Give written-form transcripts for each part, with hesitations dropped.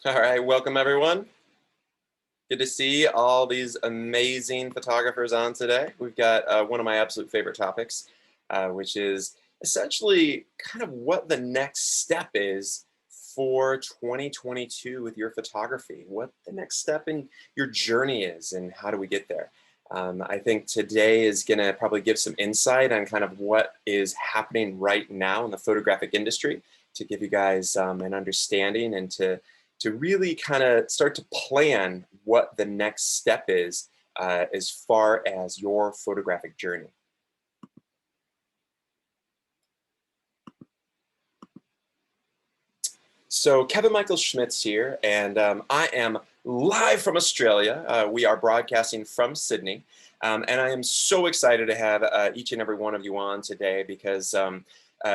All right, welcome everyone. Good to see all these amazing photographers on today. We've got one of my absolute favorite topics, which is essentially kind of what the next step is for 2022 with your photography, what the next step in your journey is, and how do we get there. I think today is going to probably give some insight on kind of what is happening right now in the photographic industry to give you guys an understanding and to really kind of start to plan what the next step is as far as your photographic journey. So Kevin Michael Schmitz here, and I am live from Australia. We are broadcasting from Sydney, and I am so excited to have each and every one of you on today because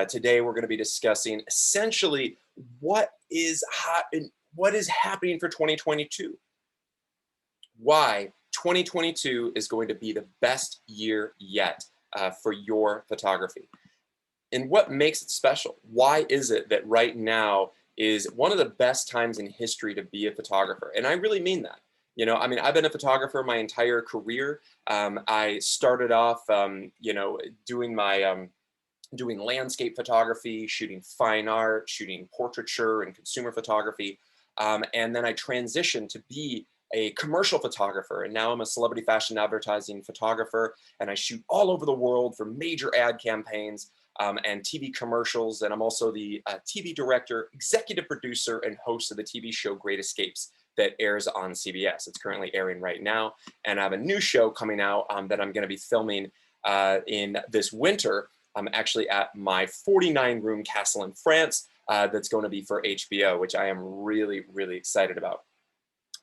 today we're going to be discussing essentially what is hot and what is happening for 2022. Why 2022 is going to be the best year yet for your photography. And what makes it special? Why is it that right now is one of the best times in history to be a photographer? And I really mean that. You know, I mean, I've been a photographer my entire career. I started off, doing my doing landscape photography, shooting fine art, shooting portraiture and consumer photography. And then I transitioned to be a commercial photographer. And now I'm a celebrity fashion advertising photographer. And I shoot all over the world for major ad campaigns and TV commercials. And I'm also the TV director, executive producer, and host of the TV show Great Escapes that airs on CBS. It's currently airing right now. And I have a new show coming out that I'm going to be filming in this winter. I'm actually at my 49-room castle in France that's going to be for HBO, which I am really, really excited about.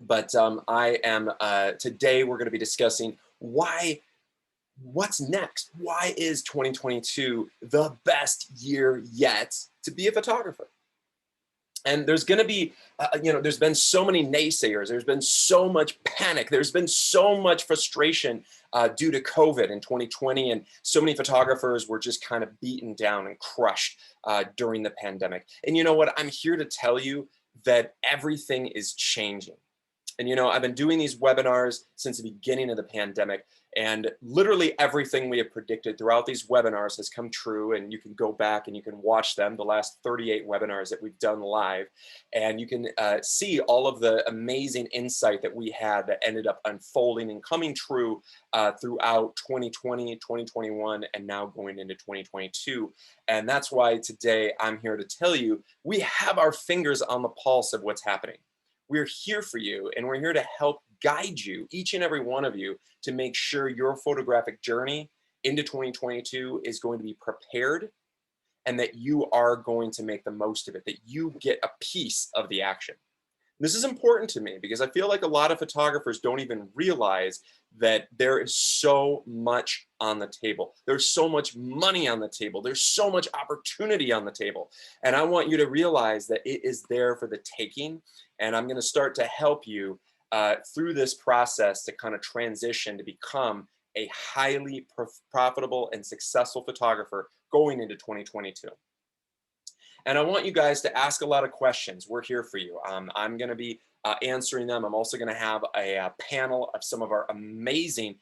But I am, today we're going to be discussing what's next? Why is 2022 the best year yet to be a photographer? And there's going to be, there's been so many naysayers. There's been so much panic. There's been so much frustration due to COVID in 2020. And so many photographers were just kind of beaten down and crushed during the pandemic. And you know what? I'm here to tell you that everything is changing. And, you know, I've been doing these webinars since the beginning of the pandemic, and literally everything we have predicted throughout these webinars has come true. And you can go back and you can watch them, the last 38 webinars that we've done live, and you can see all of the amazing insight that we had that ended up unfolding and coming true throughout 2020, 2021, and now going into 2022. And that's why today I'm here to tell you, we have our fingers on the pulse of what's happening. We're here for you, and we're here to help guide you, each and every one of you, to make sure your photographic journey into 2022 is going to be prepared and that you are going to make the most of it, that you get a piece of the action. This is important to me because I feel like a lot of photographers don't even realize that there is so much on the table. There's so much money on the table. There's so much opportunity on the table. And I want you to realize that it is there for the taking. And I'm going to start to help you through this process to kind of transition to become a highly profitable and successful photographer going into 2022. And I want you guys to ask a lot of questions. We're here for you. I'm going to be answering them. I'm also going to have a panel of some of our amazing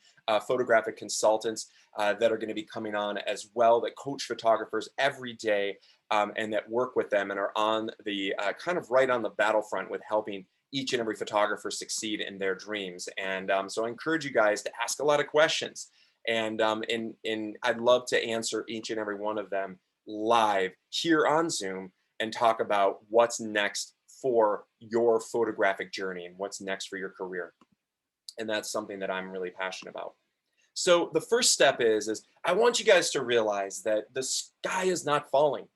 photographic consultants that are going to be coming on as well, that coach photographers every day and that work with them and are on the kind of right on the battlefront with helping each and every photographer succeed in their dreams. And so I encourage you guys to ask a lot of questions. And I'd love to answer each and every one of them live here on Zoom and talk about what's next for your photographic journey and what's next for your career. And that's something that I'm really passionate about. So the first step is I want you guys to realize that the sky is not falling.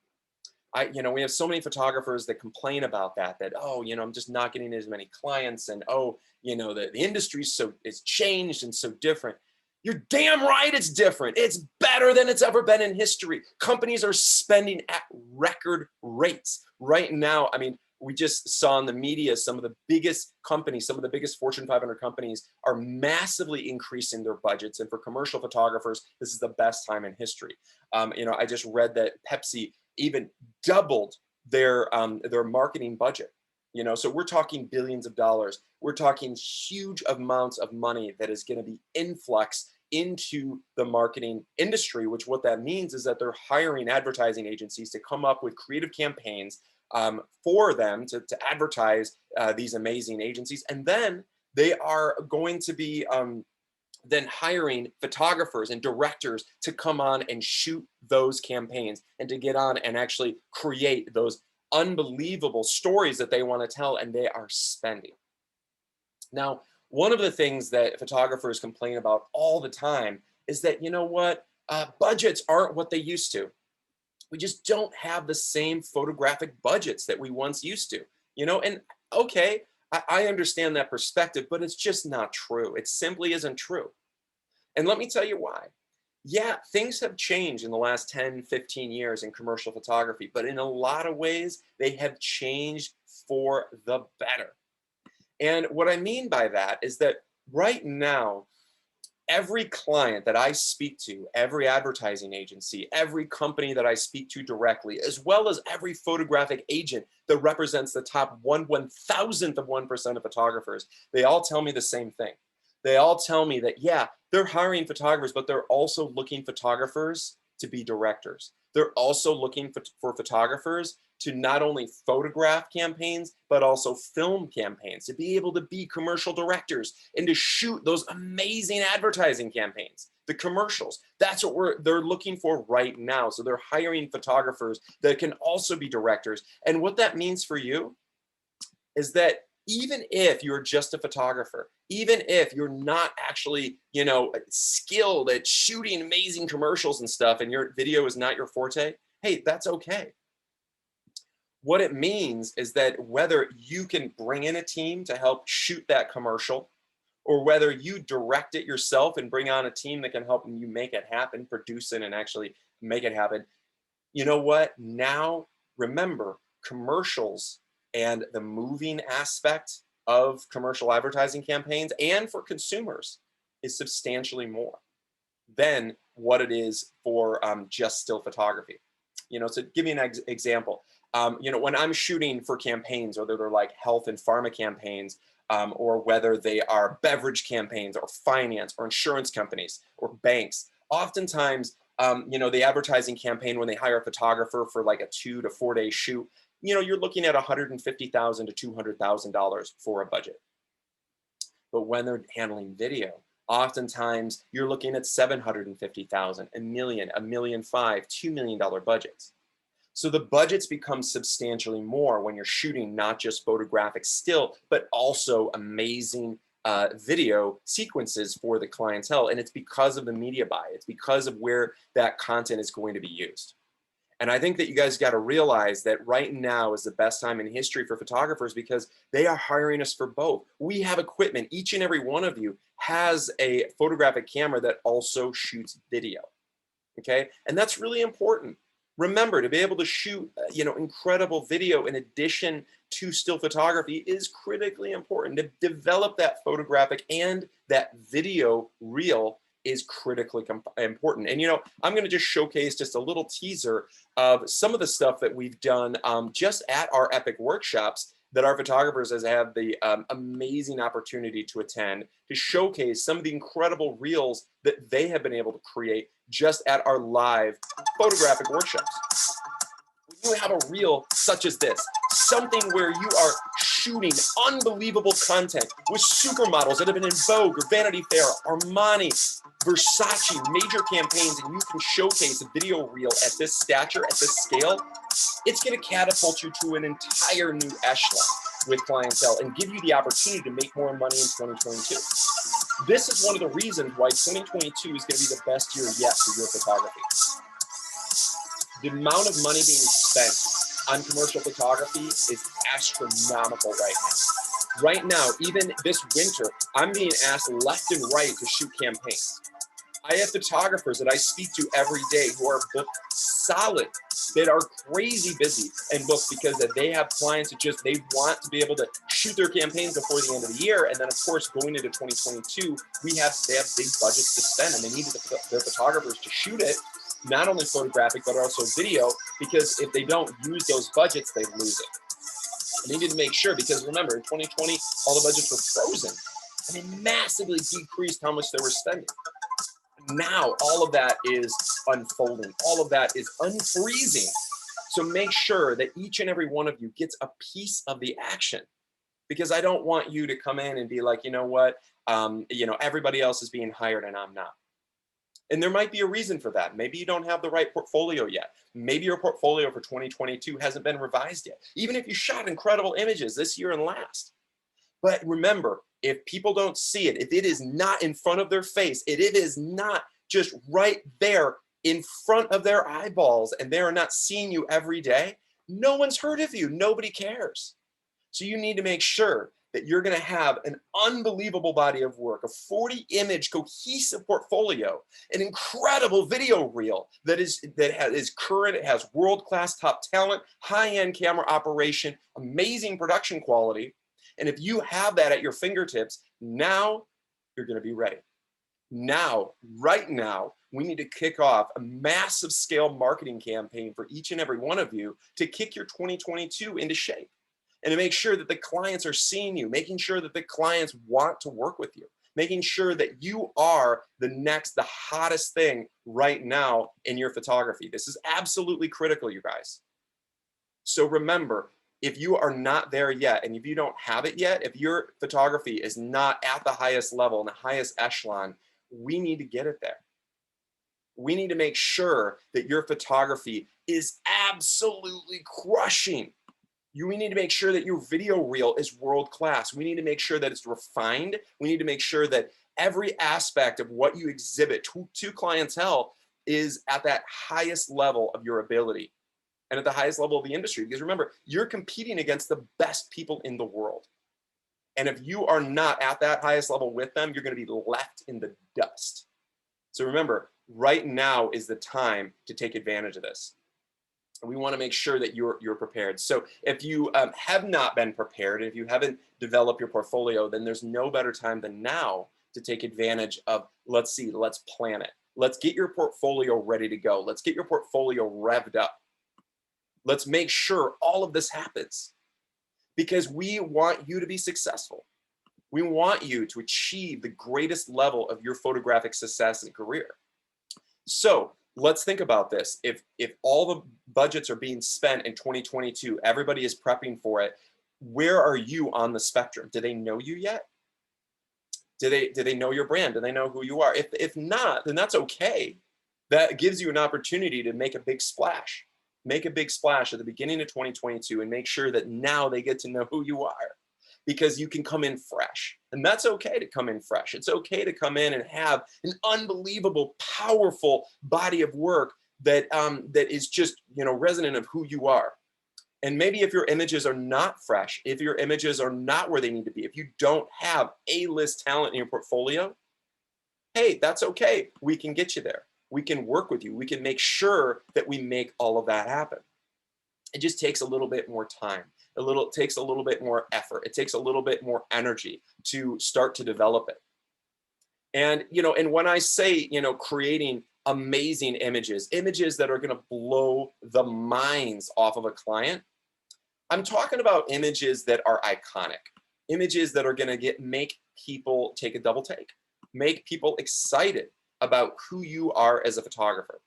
We have so many photographers that complain about that, oh, I'm just not getting as many clients, and oh, the industry's it's changed and so different. You're damn right it's different. It's better than it's ever been in history. Companies are spending at record rates right now. I mean, we just saw in the media some of the biggest companies, some of the biggest Fortune 500 companies are massively increasing their budgets. And for commercial photographers, this is the best time in history. I just read that Pepsi even doubled their marketing budget. So we're talking billions of dollars. We're talking huge amounts of money that is going to be influx into the marketing industry, which what that means is that they're hiring advertising agencies to come up with creative campaigns for them to advertise these amazing agencies. And then they are going to be then hiring photographers and directors to come on and shoot those campaigns and to get on and actually create those unbelievable stories that they want to tell, and they are spending. Now, one of the things that photographers complain about all the time is that, budgets aren't what they used to. We just don't have the same photographic budgets that we once used to, and okay, I understand that perspective, but it's just not true. It simply isn't true. And let me tell you why. Yeah, things have changed in the last 10, 15 years in commercial photography, but in a lot of ways, they have changed for the better. And what I mean by that is that right now, every client that I speak to, every advertising agency, every company that I speak to directly, as well as every photographic agent that represents the top 1/1000th of 1% of photographers, they all tell me the same thing. They all tell me that, yeah, they're hiring photographers, but they're also looking photographers to be directors. They're also looking for photographers to not only photograph campaigns, but also film campaigns, to be able to be commercial directors and to shoot those amazing advertising campaigns, the commercials. That's what they're looking for right now. So they're hiring photographers that can also be directors. And what that means for you is that even if you're just a photographer, even if you're not actually, skilled at shooting amazing commercials and stuff, and your video is not your forte, hey, that's okay. What it means is that whether you can bring in a team to help shoot that commercial, or whether you direct it yourself and bring on a team that can help you make it happen, produce it, and actually make it happen, you know what? Now, remember, commercials and the moving aspect of commercial advertising campaigns and for consumers is substantially more than what it is for just still photography. So give me an example. When I'm shooting for campaigns, whether they're like health and pharma campaigns, or whether they are beverage campaigns or finance or insurance companies or banks, oftentimes, the advertising campaign, when they hire a photographer for like a 2 to 4 day shoot, you're looking at $150,000 to $200,000 for a budget. But when they're handling video, oftentimes you're looking at $750,000, $1 million, $1.5 million, $2 million budgets. So the budgets become substantially more when you're shooting not just photographic still, but also amazing video sequences for the clientele. And it's because of the media buy. It's because of where that content is going to be used. And I think that you guys got to realize that right now is the best time in history for photographers, because they are hiring us for both. We have equipment. Each and every one of you has a photographic camera that also shoots video. Okay. And that's really important. Remember, to be able to shoot, incredible video in addition to still photography is critically important. To develop that photographic and that video reel is critically important. And, I'm going to just showcase just a little teaser of some of the stuff that we've done just at our Epic workshops that our photographers has had the amazing opportunity to attend, to showcase some of the incredible reels that they have been able to create just at our live photographic workshops. When you have a reel such as this, something where you are shooting unbelievable content with supermodels that have been in Vogue or Vanity Fair, Armani, Versace, major campaigns, and you can showcase a video reel at this stature, at this scale, it's going to catapult you to an entire new echelon with clientele and give you the opportunity to make more money in 2022. This is one of the reasons why 2022 is going to be the best year yet for your photography. The amount of money being spent on commercial photography is astronomical right now. Right now, even this winter, I'm being asked left and right to shoot campaigns. I have photographers that I speak to every day who are booked solid, that are crazy busy and booked because that they have clients that they want to be able to shoot their campaigns before the end of the year. And then, of course, going into 2022, they have big budgets to spend, and they need their photographers to shoot it, not only photographic, but also video, because if they don't use those budgets, they lose it. I needed to make sure, because remember, in 2020, all the budgets were frozen and they massively decreased how much they were spending. Now, all of that is unfolding. All of that is unfreezing. So make sure that each and every one of you gets a piece of the action, because I don't want you to come in and be like, you know what, everybody else is being hired and I'm not. And there might be a reason for that. Maybe you don't have the right portfolio yet. Maybe your portfolio for 2022 hasn't been revised yet, even if you shot incredible images this year and last. But remember, if people don't see it, if it is not in front of their face, if it is not just right there in front of their eyeballs and they are not seeing you every day, no one's heard of you. Nobody cares. So you need to make sure that you're going to have an unbelievable body of work, a 40-image cohesive portfolio, an incredible video reel that is current, it has world-class top talent, high-end camera operation, amazing production quality. And if you have that at your fingertips, now you're going to be ready. Now, right now, we need to kick off a massive scale marketing campaign for each and every one of you to kick your 2022 into shape. And to make sure that the clients are seeing you, making sure that the clients want to work with you, making sure that you are the hottest thing right now in your photography. This is absolutely critical, you guys. So remember, if you are not there yet, and if you don't have it yet, if your photography is not at the highest level and the highest echelon, we need to get it there. We need to make sure that your photography is absolutely crushing. We need to make sure that your video reel is world-class. We need to make sure that it's refined. We need to make sure that every aspect of what you exhibit to clientele is at that highest level of your ability and at the highest level of the industry. Because remember, you're competing against the best people in the world. And if you are not at that highest level with them, you're going to be left in the dust. So remember, right now is the time to take advantage of this. We want to make sure that you're prepared. So if you have not been prepared, if you haven't developed your portfolio, then there's no better time than now to take advantage of, let's plan it. Let's get your portfolio ready to go. Let's get your portfolio revved up. Let's make sure all of this happens, because we want you to be successful. We want you to achieve the greatest level of your photographic success and career. So let's think about this. If all the budgets are being spent in 2022, everybody is prepping for it, where are you on the spectrum? Do they know you yet? Do they know your brand? Do they know who you are? If not, then that's okay. That gives you an opportunity to make a big splash. Make a big splash at the beginning of 2022 and make sure that now they get to know who you are, because you can come in fresh. And that's okay to come in fresh. It's okay to come in and have an unbelievable, powerful body of work that is just, resonant of who you are. And maybe if your images are not fresh, if your images are not where they need to be, if you don't have A-list talent in your portfolio, hey, that's okay. We can get you there. We can work with you. We can make sure that we make all of that happen. It just takes a little bit more time. It takes a little bit more effort. It takes a little bit more energy to start to develop it. And, and when I say, creating amazing images that are going to blow the minds off of a client, I'm talking about images that are iconic, images that are going to make people take a double take, make people excited about who you are as a photographer.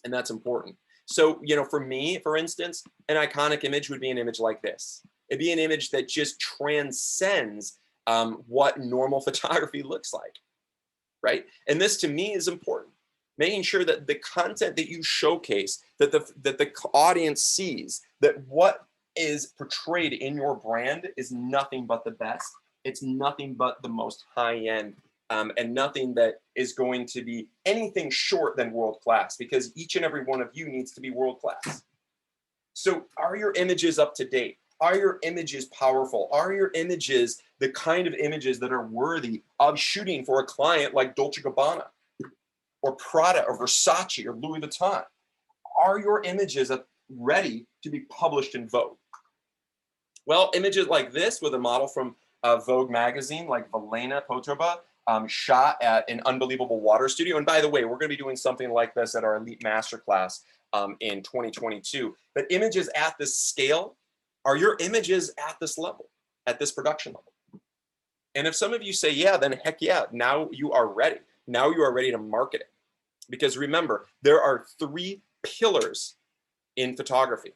And that's important. So, for me, for instance, an iconic image would be an image like this. It'd be an image that just transcends what normal photography looks like, right? And this to me is important. Making sure that the content that you showcase, that the audience sees, that what is portrayed in your brand is nothing but the best. It's nothing but the most high-end, and nothing that is going to be anything short than world-class, because each and every one of you needs to be world-class. So are your images up to date? Are your images powerful? Are your images the kind of images that are worthy of shooting for a client like Dolce & Gabbana or Prada or Versace or Louis Vuitton? Are your images ready to be published in Vogue? Well, images like this with a model from Vogue magazine like Velena Potreba, shot at an unbelievable water studio. And by the way, we're going to be doing something like this at our Elite Masterclass in 2022. But images at this scale Are your images at this level, at this production level? And if some of you say, yeah, then heck yeah, now you are ready. Now you are ready to market it. Because remember, there are 3 pillars in photography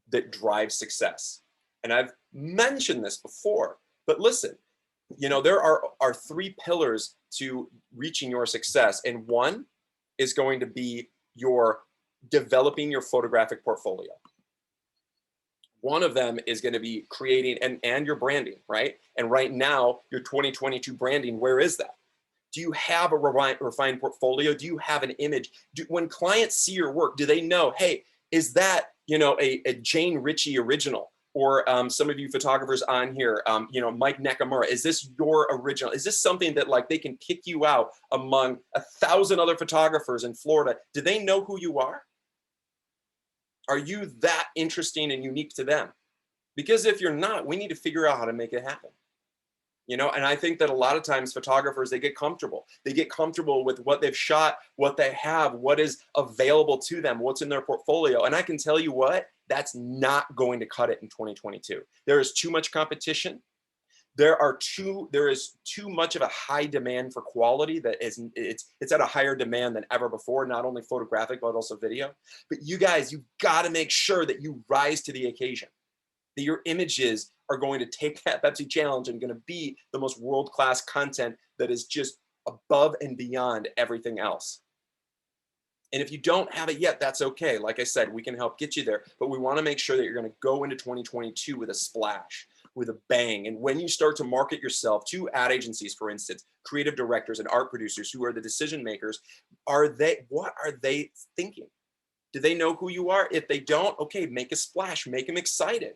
that drive success. And I've mentioned this before, but listen, there are 3 pillars to reaching your success. And one is going to be your developing your photographic portfolio. One of them is going to be creating and your branding, right? And right now, your 2022 branding, where is that? Do you have a refined portfolio? Do you have an image? When clients see your work, do they know, hey, is that, a Jane Ritchie original? Or some of you photographers on here, Mike Nakamura, is this your original? Is this something that like they can pick you out among 1,000 other photographers in Florida? Do they know who you are? Are you that interesting and unique to them? Because if you're not, we need to figure out how to make it happen. And I think that a lot of times photographers, they get comfortable. They get comfortable with what they've shot, what they have, what is available to them, what's in their portfolio. And I can tell you what, that's not going to cut it in 2022. There is too much competition. There is too much of a high demand for quality that it's at a higher demand than ever before, not only photographic, but also video. But you guys, you've got to make sure that you rise to the occasion, that your images are going to take that Pepsi challenge and going to be the most world-class content that is just above and beyond everything else. And if you don't have it yet, that's okay. Like I said, we can help get you there, but we want to make sure that you're going to go into 2022 with a splash, with a bang. And when you start to market yourself to ad agencies, for instance, creative directors and art producers who are the decision makers, what are they thinking? Do they know who you are? If they don't, okay, make a splash, make them excited.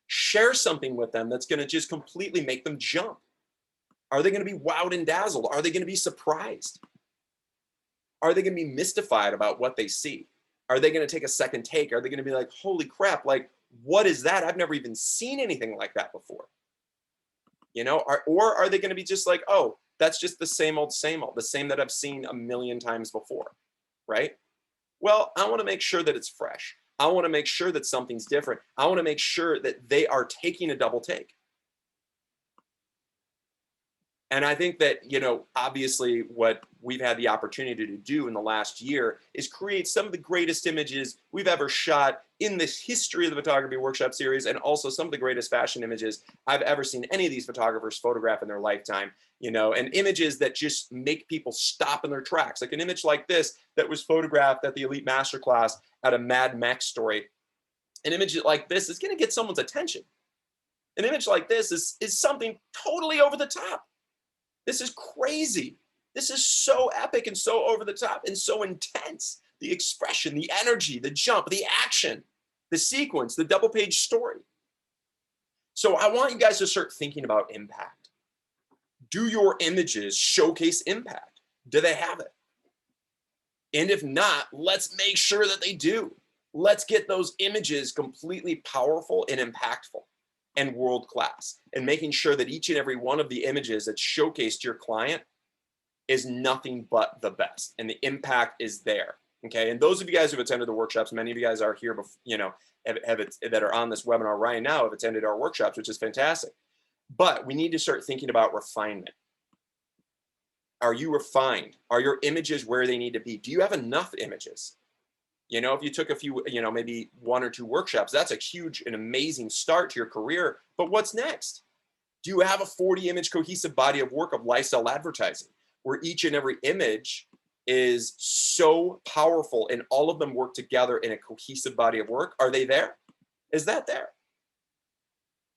Share something with them that's going to just completely make them jump. Are they going to be wowed and dazzled? Are they going to be surprised? Are they going to be mystified about what they see? Are they going to take a second take? Are they going to be like, holy crap, like, what is that? I've never even seen anything like that before. Or are they going to be just like, oh, that's just the same old, the same that I've seen a million times before, right? Well, I want to make sure that it's fresh. I want to make sure that something's different. I want to make sure that they are taking a double take. And I think that, obviously what we've had the opportunity to do in the last year is create some of the greatest images we've ever shot in the history of the photography workshop series, and also some of the greatest fashion images I've ever seen any of these photographers photograph in their lifetime, and images that just make people stop in their tracks. Like an image like this that was photographed at the Elite Masterclass at a Mad Max story. An image like this is going to get someone's attention. An image like this is something totally over the top. This is crazy. This is so epic and so over the top and so intense. The expression, the energy, the jump, the action, the sequence, the double page story. So I want you guys to start thinking about impact. Do your images showcase impact? Do they have it? And if not, let's make sure that they do. Let's get those images completely powerful and impactful and world-class, and making sure that each and every one of the images that's showcased to your client is nothing but the best, and the impact is there. Okay, and those of you guys who've attended the workshops, many of you guys are here, that are on this webinar right now have attended our workshops, which is fantastic. But we need to start thinking about refinement. Are you refined? Are your images where they need to be? Do you have enough images? If you took a few, maybe 1 or 2 workshops, that's a huge and amazing start to your career. But what's next? Do you have a 40-image cohesive body of work of lifestyle advertising, where each and every image is so powerful and all of them work together in a cohesive body of work? Are they there? Is that there?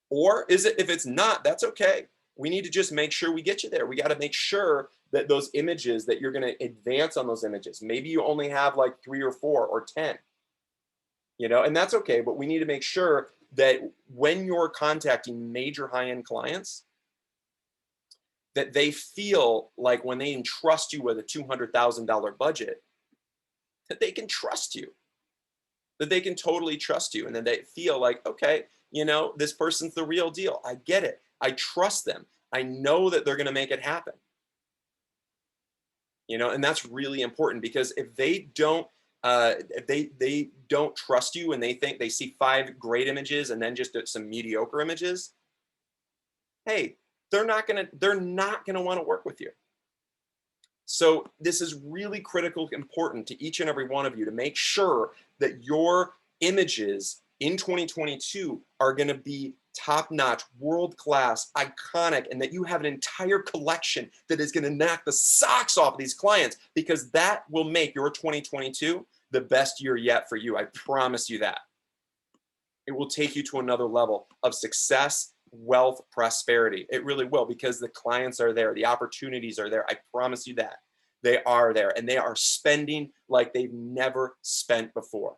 Or is it, if it's not, that's okay. We need to just make sure we get you there. We got to make sure that those images, that you're going to advance on those images. Maybe you only have like 3 or 4 or 10, and that's okay. But we need to make sure that when you're contacting major high-end clients, that they feel like when they entrust you with a $200,000 budget, that they can trust you, that they can totally trust you. And then they feel like, okay, this person's the real deal. I get it. I trust them. I know that they're going to make it happen. And that's really important, because if they don't if they don't trust you and they think they see 5 great images and then just some mediocre images, hey, they're not gonna want to work with you. So this is really critical, important to each and every one of you to make sure that your images in 2022 are going to be top-notch, world-class, iconic, and that you have an entire collection that is going to knock the socks off of these clients, because that will make your 2022 the best year yet for you. I promise you that. It will take you to another level of success, wealth, prosperity. It really will, because the clients are there, the opportunities are there. I promise you that. They are there, and they are spending like they've never spent before.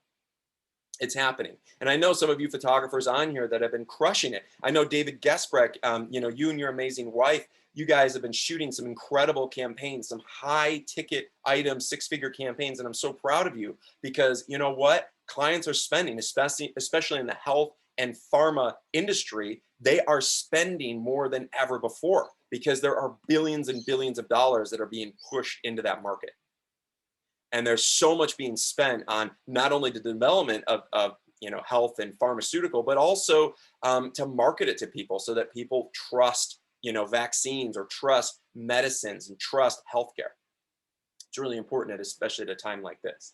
It's happening. And I know some of you photographers on here that have been crushing it. I know David Gesprecht, you and your amazing wife, you guys have been shooting some incredible campaigns, some high ticket items, 6-figure campaigns. And I'm so proud of you, because you know what? Clients are spending, especially in the health and pharma industry. They are spending more than ever before, because there are billions and billions of dollars that are being pushed into that market. And there's so much being spent on not only the development of health and pharmaceutical, but also to market it to people so that people trust, vaccines, or trust medicines and trust healthcare. It's really important, especially at a time like this.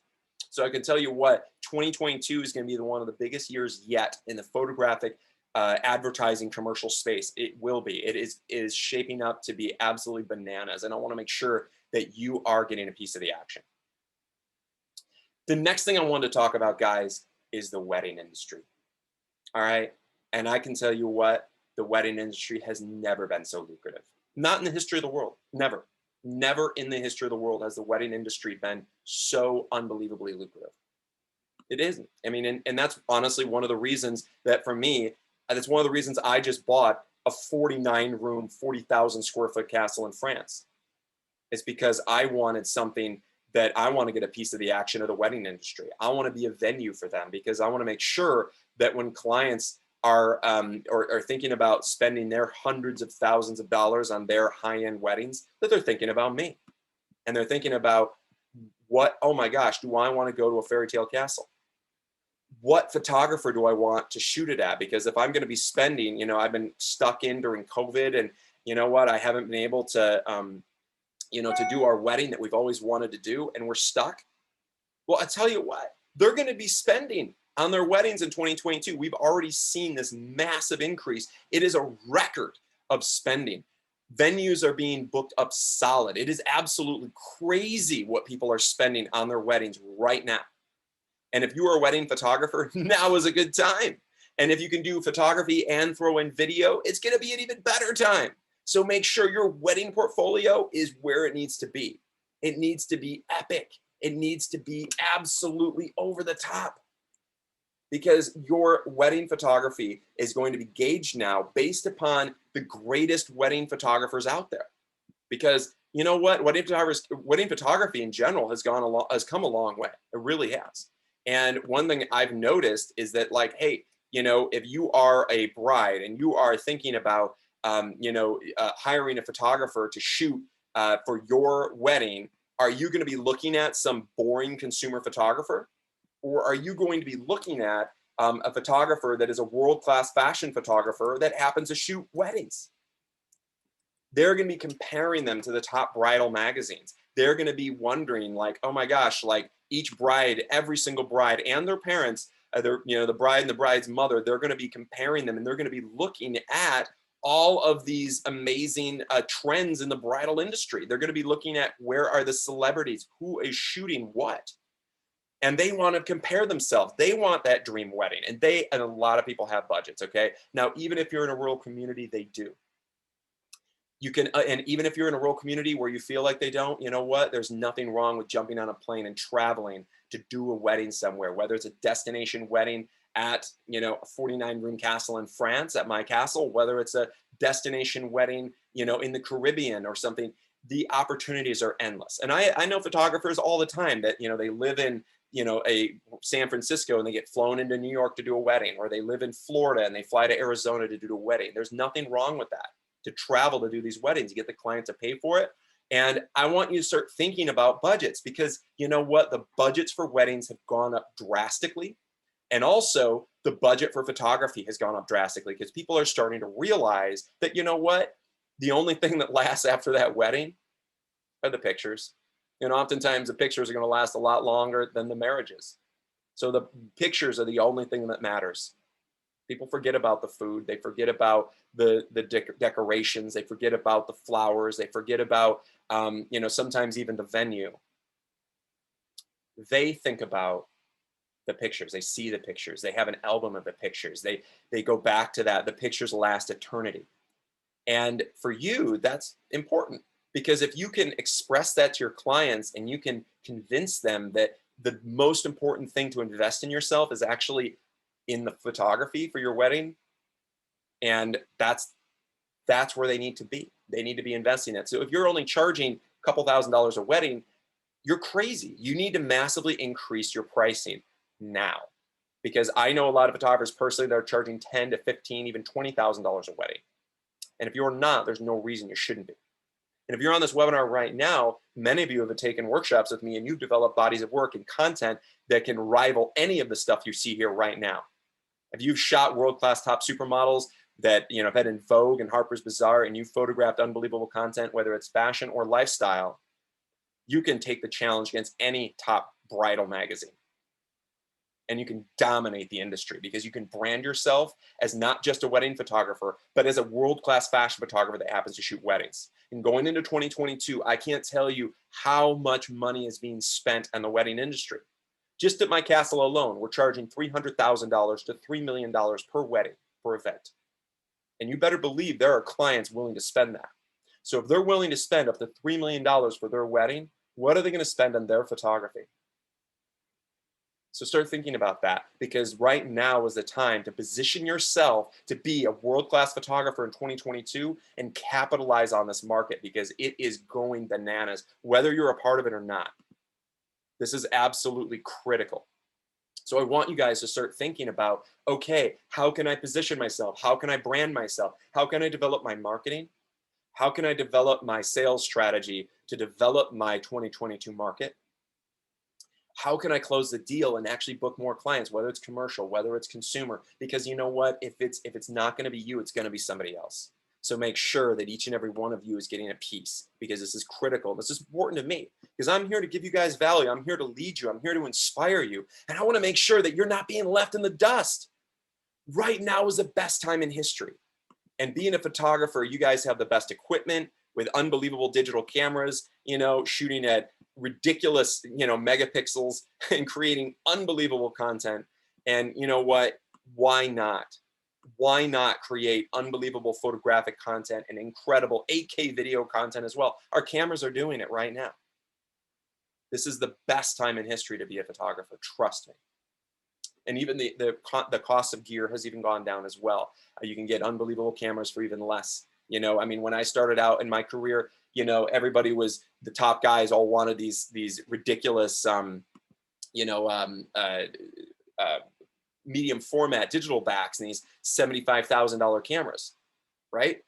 So I can tell you what, 2022 is going to be one of the biggest years yet in the photographic advertising commercial space. It will be. It is shaping up to be absolutely bananas. And I want to make sure that you are getting a piece of the action. The next thing I wanted to talk about, guys, is the wedding industry. All right. And I can tell you what, the wedding industry has never been so lucrative. Not in the history of the world. Never. Never in the history of the world has the wedding industry been so unbelievably lucrative. It isn't. I mean, and that's honestly one of the reasons that for me, that's one of the reasons I just bought a 49-room, 40,000 square foot castle in France. It's because I wanted something that I want to get a piece of the action of the wedding industry. I want to be a venue for them, because I want to make sure that when clients are thinking about spending their hundreds of thousands of dollars on their high-end weddings, that they're thinking about me. And they're thinking about oh my gosh, do I want to go to a fairy tale castle? What photographer do I want to shoot it at? Because if I'm going to be spending, I've been stuck in during COVID, and you know what, I haven't been able to, to do our wedding that we've always wanted to do, and we're stuck. Well, I tell you what, they're going to be spending on their weddings in 2022. We've already seen this massive increase. It is a record of spending. Venues are being booked up solid. It is absolutely crazy what people are spending on their weddings right now. And if you are a wedding photographer, now is a good time. And if you can do photography and throw in video, it's going to be an even better time. So make sure your wedding portfolio is where it needs to be. It needs to be epic. It needs to be absolutely over the top, because your wedding photography is going to be gauged now based upon the greatest wedding photographers out there. Because you know what, wedding photography in general has come a long way. It really has. And one thing I've noticed is that, like, hey, if you are a bride and you are thinking about hiring a photographer to shoot for your wedding, are you going to be looking at some boring consumer photographer? Or are you going to be looking at a photographer that is a world-class fashion photographer that happens to shoot weddings? They're going to be comparing them to the top bridal magazines. They're going to be wondering, like, oh my gosh, like each bride, every single bride and their parents, the bride and the bride's mother, they're going to be comparing them, and they're going to be looking at all of these amazing trends in the bridal industry. They're going to be looking at where are the celebrities, who is shooting what. And they want to compare themselves. They want that dream wedding. And a lot of people have budgets, okay? Now, even if you're in a rural community, they do. You can, and even if you're in a rural community where you feel like they don't, you know what? There's nothing wrong with jumping on a plane and traveling to do a wedding somewhere, whether it's a destination wedding at, a 49-room castle in France at my castle, whether it's a destination wedding, in the Caribbean or something. The opportunities are endless. And I know photographers all the time that, they live in, a San Francisco and they get flown into New York to do a wedding, or they live in Florida and they fly to Arizona to do a wedding. There's nothing wrong with that, to travel to do these weddings. You get the client to pay for it, And I want you to start thinking about budgets, because you know what? The budgets for weddings have gone up drastically. And also the budget for photography has gone up drastically, because people are starting to realize that, you know what? The only thing that lasts after that wedding are the pictures. Oftentimes the pictures are going to last a lot longer than the marriages. So the pictures are the only thing that matters. People forget about the food. They forget about the decorations. They forget about the flowers. They forget about, sometimes even the venue. They think about the pictures. They see the pictures. They have an album of the pictures. They go back to that. The pictures last eternity. And for you, that's important, because if you can express that to your clients and you can convince them that the most important thing to invest in yourself is actually in the photography for your wedding, and that's where they need to be. They need to be investing in it. So if you're only charging a couple $1,000s a wedding, you're crazy. You need to massively increase your pricing now, because I know a lot of photographers personally that are charging 10 to 15, even $20,000 a wedding. And if you're not, there's no reason you shouldn't be. And if you're on this webinar right now, many of you have taken workshops with me and you've developed bodies of work and content that can rival any of the stuff you see here right now. If you've shot world-class top supermodels that have had in Vogue and Harper's Bazaar, and you've photographed unbelievable content, whether it's fashion or lifestyle, you can take the challenge against any top bridal magazine. And you can dominate the industry, because you can brand yourself as not just a wedding photographer, but as a world-class fashion photographer that happens to shoot weddings. And going into 2022, I can't tell you how much money is being spent on the wedding industry. Just at my castle alone, we're charging $300,000 to $3 million per wedding, per event. And you better believe there are clients willing to spend that. So if they're willing to spend up to $3 million for their wedding, what are they going to spend on their photography? So start thinking about that, because right now is the time to position yourself to be a world-class photographer in 2022 and capitalize on this market, because it is going bananas, whether you're a part of it or not. This is absolutely critical. So I want you guys to start thinking about, okay, how can I position myself? How can I brand myself? How can I develop my marketing? How can I develop my sales strategy to develop my 2022 market? How can I close the deal and actually book more clients, whether it's commercial, whether it's consumer? Because you know what, if it's not going to be you, it's going to be somebody else. So make sure that each and every one of you is getting a piece, because this is critical. This is important to me, because I'm here to give you guys value. I'm here to lead you. I'm here to inspire you. And I want to make sure that you're not being left in the dust. Right now is the best time in history. And being a photographer, you guys have the best equipment with unbelievable digital cameras, shooting at ridiculous, megapixels and creating unbelievable content. And you know what? Why not? Why not create unbelievable photographic content and incredible 8K video content as well? Our cameras are doing it right now. This is the best time in history to be a photographer. Trust me. And even the cost of gear has even gone down as well. You can get unbelievable cameras for even less. When I started out in my career, everybody was, the top guys all wanted these ridiculous, medium format digital backs and these $75,000 cameras, right?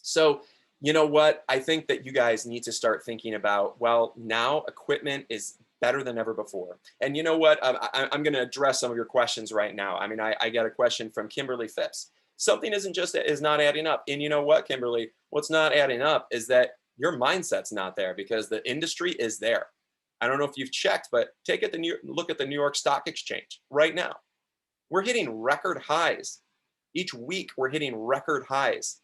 So, you know what? I think that you guys need to start thinking about, well, now equipment is better than ever before. And you know what? I'm going to address some of your questions right now. I got a question from Kimberly Phipps. Something is not adding up. And you know what, Kimberly? What's not adding up is that your mindset's not there, because the industry is there. I don't know if you've checked, but look at the New York Stock Exchange right now. We're hitting record highs. Each week we're hitting record highs.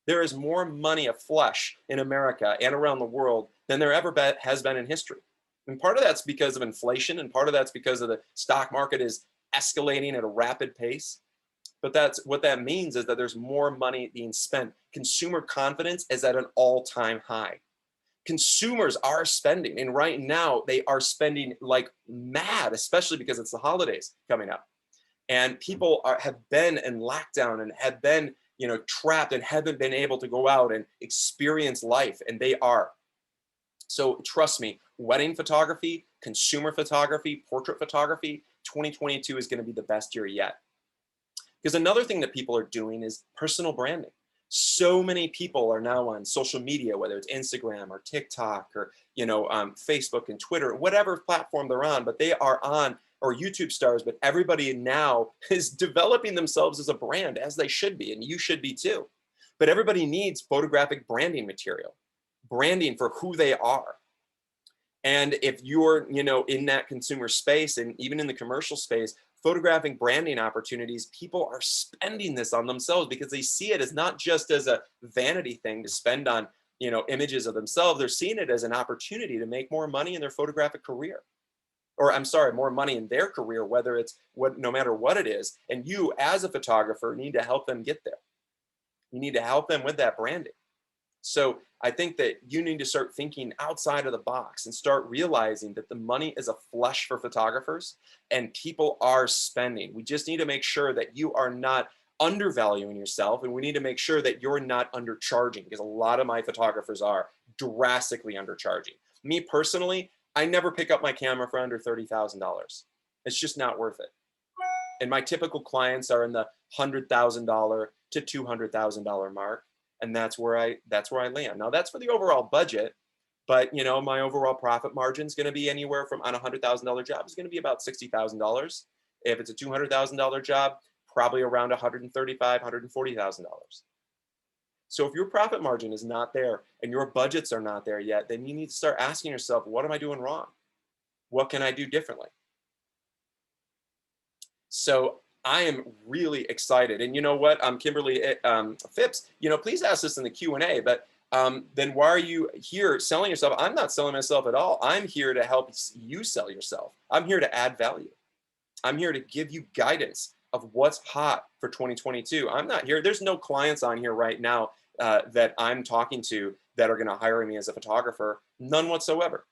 There is more money aflush in America and around the world than there ever has been in history. And part of that's because of inflation, and part of that's because of the stock market is escalating at a rapid pace. But what that means is that there's more money being spent. Consumer confidence is at an all-time high. Consumers are spending, and right now they are spending like mad, especially because it's the holidays coming up. And people have been in lockdown and have been, trapped and haven't been able to go out and experience life, and they are. So trust me, wedding photography, consumer photography, portrait photography, 2022 is going to be the best year yet. Because another thing that people are doing is personal branding. So many people are now on social media, whether it's Instagram or TikTok or, Facebook and Twitter, whatever platform they're on, but they are on, or YouTube stars, but everybody now is developing themselves as a brand, as they should be, and you should be too. But everybody needs photographic branding material, branding for who they are. And if you're, in that consumer space and even in the commercial space, photographing branding opportunities, people are spending this on themselves because they see it as not just as a vanity thing to spend on, images of themselves. They're seeing it as an opportunity to make more money in their photographic career. Or I'm sorry, more money in their career, whether it's no matter what it is. And you as a photographer need to help them get there. You need to help them with that branding. So I think that you need to start thinking outside of the box and start realizing that the money is a flush for photographers and people are spending. We just need to make sure that you are not undervaluing yourself, and we need to make sure that you're not undercharging, because a lot of my photographers are drastically undercharging. Me personally, I never pick up my camera for under $30,000. It's just not worth it. And my typical clients are in the $100,000 to $200,000 mark. And that's where I land. Now that's for the overall budget, but my overall profit margin is going to be anywhere from, on a $100,000 job, is going to be about $60,000. If it's a $200,000 job, probably around $135,000, $140,000. So if your profit margin is not there and your budgets are not there yet, then you need to start asking yourself, what am I doing wrong? What can I do differently? So I am really excited. And you know what, Kimberly Phipps, please ask this in the Q&A, but then why are you here selling yourself? I'm not selling myself at all. I'm here to help you sell yourself. I'm here to add value. I'm here to give you guidance of what's hot for 2022. I'm not here. There's no clients on here right now that I'm talking to that are going to hire me as a photographer. None whatsoever.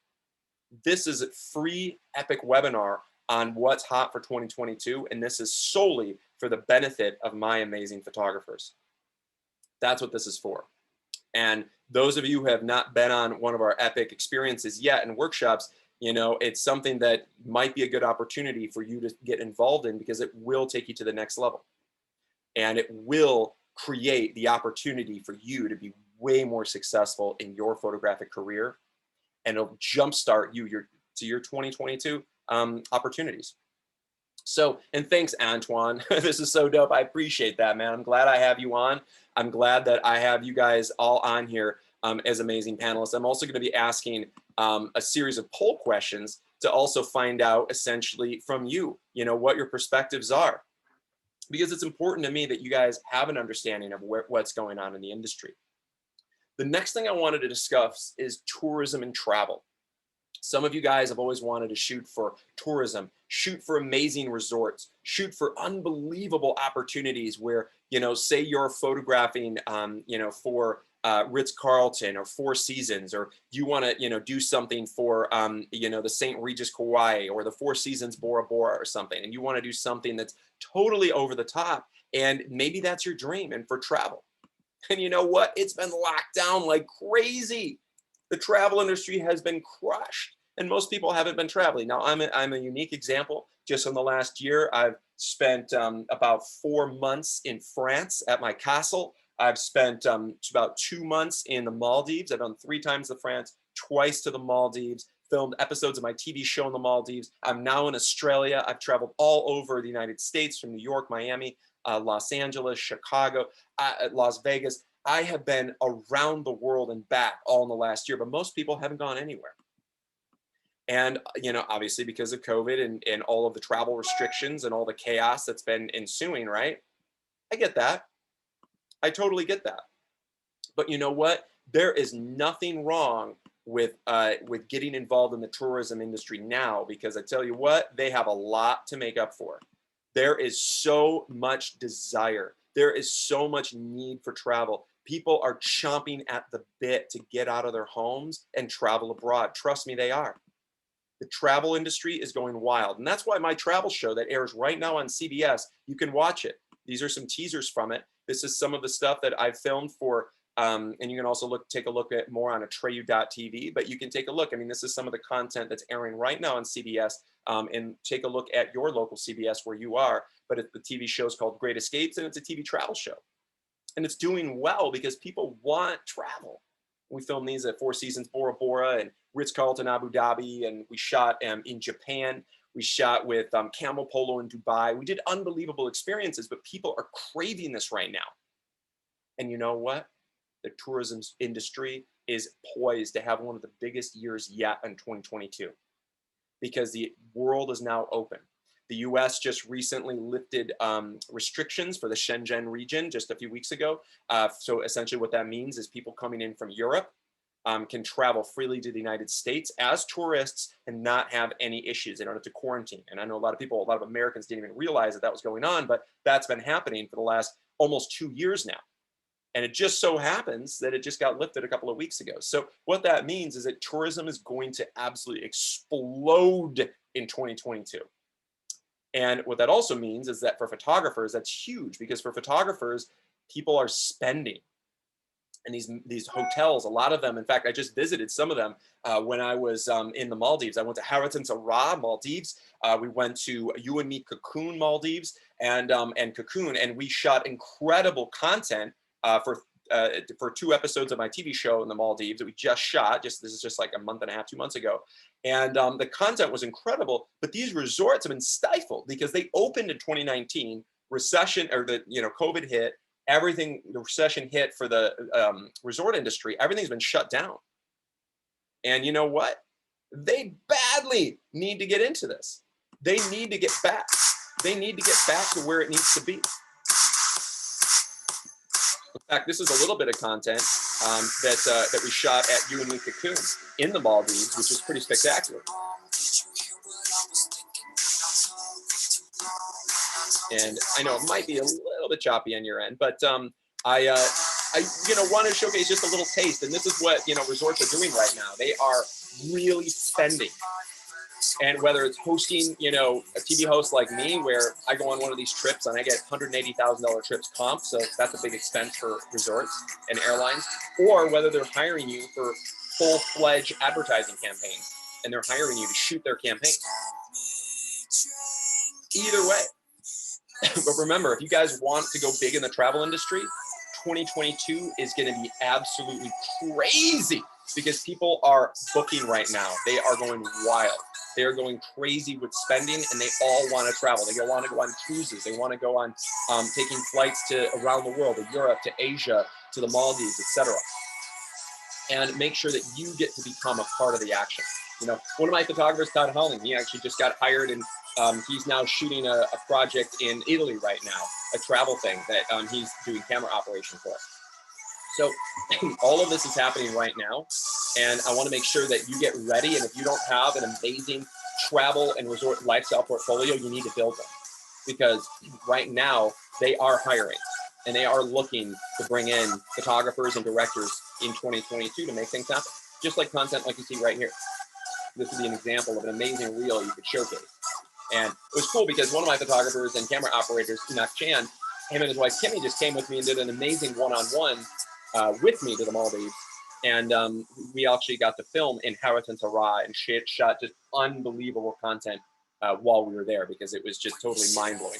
This is a free epic webinar on what's hot for 2022. And this is solely for the benefit of my amazing photographers. That's what this is for. And those of you who have not been on one of our epic experiences yet and workshops, it's something that might be a good opportunity for you to get involved in, because it will take you to the next level. And it will create the opportunity for you to be way more successful in your photographic career. And it'll jumpstart you to your 2022 opportunities. So, and thanks, Antoine. This is so dope. I appreciate that, man. I'm glad I have you on. I'm glad that I have you guys all on here as amazing panelists. I'm also going to be asking a series of poll questions to also find out essentially from you, what your perspectives are, because it's important to me that you guys have an understanding of what's going on in the industry. The next thing I wanted to discuss is tourism and travel. Some of you guys have always wanted to shoot for tourism, shoot for amazing resorts, shoot for unbelievable opportunities where, say you're photographing, for Ritz-Carlton or Four Seasons, or you want to, do something for, the St. Regis Kauai or the Four Seasons Bora Bora or something, and you want to do something that's totally over the top, and maybe that's your dream and for travel. And you know what? It's been locked down like crazy. The travel industry has been crushed, and most people haven't been traveling. Now, I'm a unique example. Just in the last year, I've spent about 4 months in France at my castle. I've spent about 2 months in the Maldives. I've done 3 times to France, twice to the Maldives, filmed episodes of my TV show in the Maldives. I'm now in Australia. I've traveled all over the United States, from New York, Miami, Los Angeles, Chicago, Las Vegas. I have been around the world and back all in the last year, but most people haven't gone anywhere. And, obviously because of COVID and all of the travel restrictions and all the chaos that's been ensuing, right? I get that. I totally get that. But you know what? There is nothing wrong with getting involved in the tourism industry now, because I tell you what, they have a lot to make up for. There is so much desire. There is so much need for travel. People are chomping at the bit to get out of their homes and travel abroad. Trust me, they are. The travel industry is going wild. And that's why my travel show that airs right now on CBS, you can watch it. These are some teasers from it. This is some of the stuff that I've filmed for, and you can also take a look at more on Atreyu.tv, but you can take a look. I mean, this is some of the content that's airing right now on CBS, and take a look at your local CBS where you are. But the TV show is called Great Escapes, and it's a TV travel show. And it's doing well because people want travel. We filmed these at Four Seasons Bora Bora and Ritz-Carlton Abu Dhabi, and we shot in Japan. We shot with Camel Polo in Dubai. We did unbelievable experiences, but people are craving this right now. And you know what? The tourism industry is poised to have one of the biggest years yet in 2022 because the world is now open. The US just recently lifted restrictions for the Shenzhen region just a few weeks ago. So essentially what that means is people coming in from Europe can travel freely to the United States as tourists and not have any issues. They don't have to quarantine. And I know a lot of Americans didn't even realize that that was going on, but that's been happening for the last almost 2 years now. And it just so happens that it just got lifted a couple of weeks ago. So what that means is that tourism is going to absolutely explode in 2022. And what that also means is that for photographers, that's huge because for photographers, people are spending. And these hotels, a lot of them, in fact, I just visited some of them when I was in the Maldives. I went to Harathan Sarah, Maldives. We went to You and Me Cocoon, Maldives, and Cocoon, and we shot incredible content for 2 episodes of my TV show in the Maldives that we just shot. This is just like a month and a half, 2 months ago. And the content was incredible, but these resorts have been stifled because they opened in 2019, recession or COVID hit, the recession hit for the resort industry, everything's been shut down. And you know what? They badly need to get into this. They need to get back. They need to get back to where it needs to be. In fact, this is a little bit of content that we shot at You and Me Cocoon in the Maldives, which is pretty spectacular. And I know it might be a little bit choppy on your end, but I want to showcase just a little taste. And this is what resorts are doing right now. They are really spending. And whether it's hosting, a TV host like me, where I go on one of these trips and I get $180,000 trips comp, so that's a big expense for resorts and airlines, or whether they're hiring you for full-fledged advertising campaigns and they're hiring you to shoot their campaign. Either way. But remember, if you guys want to go big in the travel industry, 2022 is going to be absolutely crazy because people are booking right now. They are going wild. They are going crazy with spending, and they all want to travel. They want to go on cruises. They want to go on taking flights to around the world, to Europe, to Asia, to the Maldives, etc. And make sure that you get to become a part of the action. One of my photographers, Todd Holling, he actually just got hired, and he's now shooting a project in Italy right now, a travel thing that he's doing camera operation for. So all of this is happening right now, and I want to make sure that you get ready. And if you don't have an amazing travel and resort lifestyle portfolio, you need to build them, because right now they are hiring and they are looking to bring in photographers and directors in 2022 to make things happen. Just like content like you see right here. This would be an example of an amazing reel you could showcase. And it was cool because one of my photographers and camera operators, Unak Chan, him and his wife Kimmy just came with me and did an amazing one-on-one with me to the Maldives. And we actually got to film in Harathan Sarah and shot just unbelievable content while we were there, because it was just totally mind-blowing.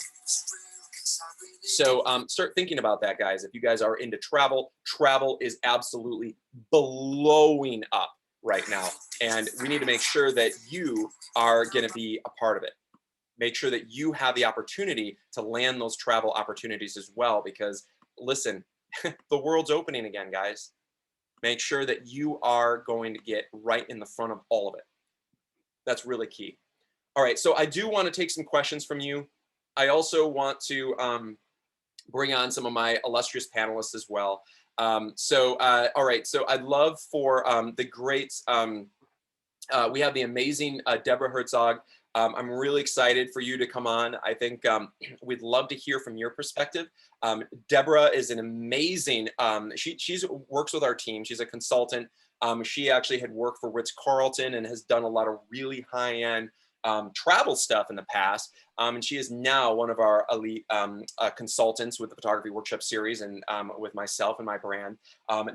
So start thinking about that, guys. If you guys are into travel, travel is absolutely blowing up right now. And we need to make sure that you are going to be a part of it. Make sure that you have the opportunity to land those travel opportunities as well, because listen, the world's opening again, guys. Make sure that you are going to get right in the front of all of it. That's really key. All right, so I do want to take some questions from you. I also want to bring on some of my illustrious panelists as well. All right, so I'd love for the greats, we have the amazing Deborah Herzog. I'm really excited for you to come on. I think we'd love to hear from your perspective. Deborah is an amazing, she works with our team. She's a consultant. She actually had worked for Ritz-Carlton and has done a lot of really high-end travel stuff in the past. And she is now one of our elite consultants with the photography workshop series, and with myself and my brand,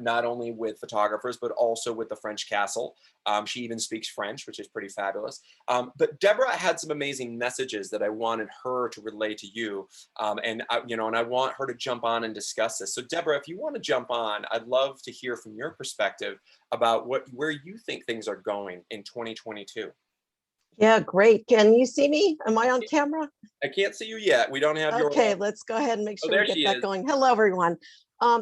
not only with photographers, but also with the French Castle. She even speaks French, which is pretty fabulous. But Deborah had some amazing messages that I wanted her to relay to you. And I want her to jump on and discuss this. So Deborah, if you want to jump on, I'd love to hear from your perspective about where you think things are going in 2022. Yeah, great. Can you see me? Am I on camera? I can't see you yet. We don't have your. Okay, let's go ahead and make sure we get that going. Hello, everyone.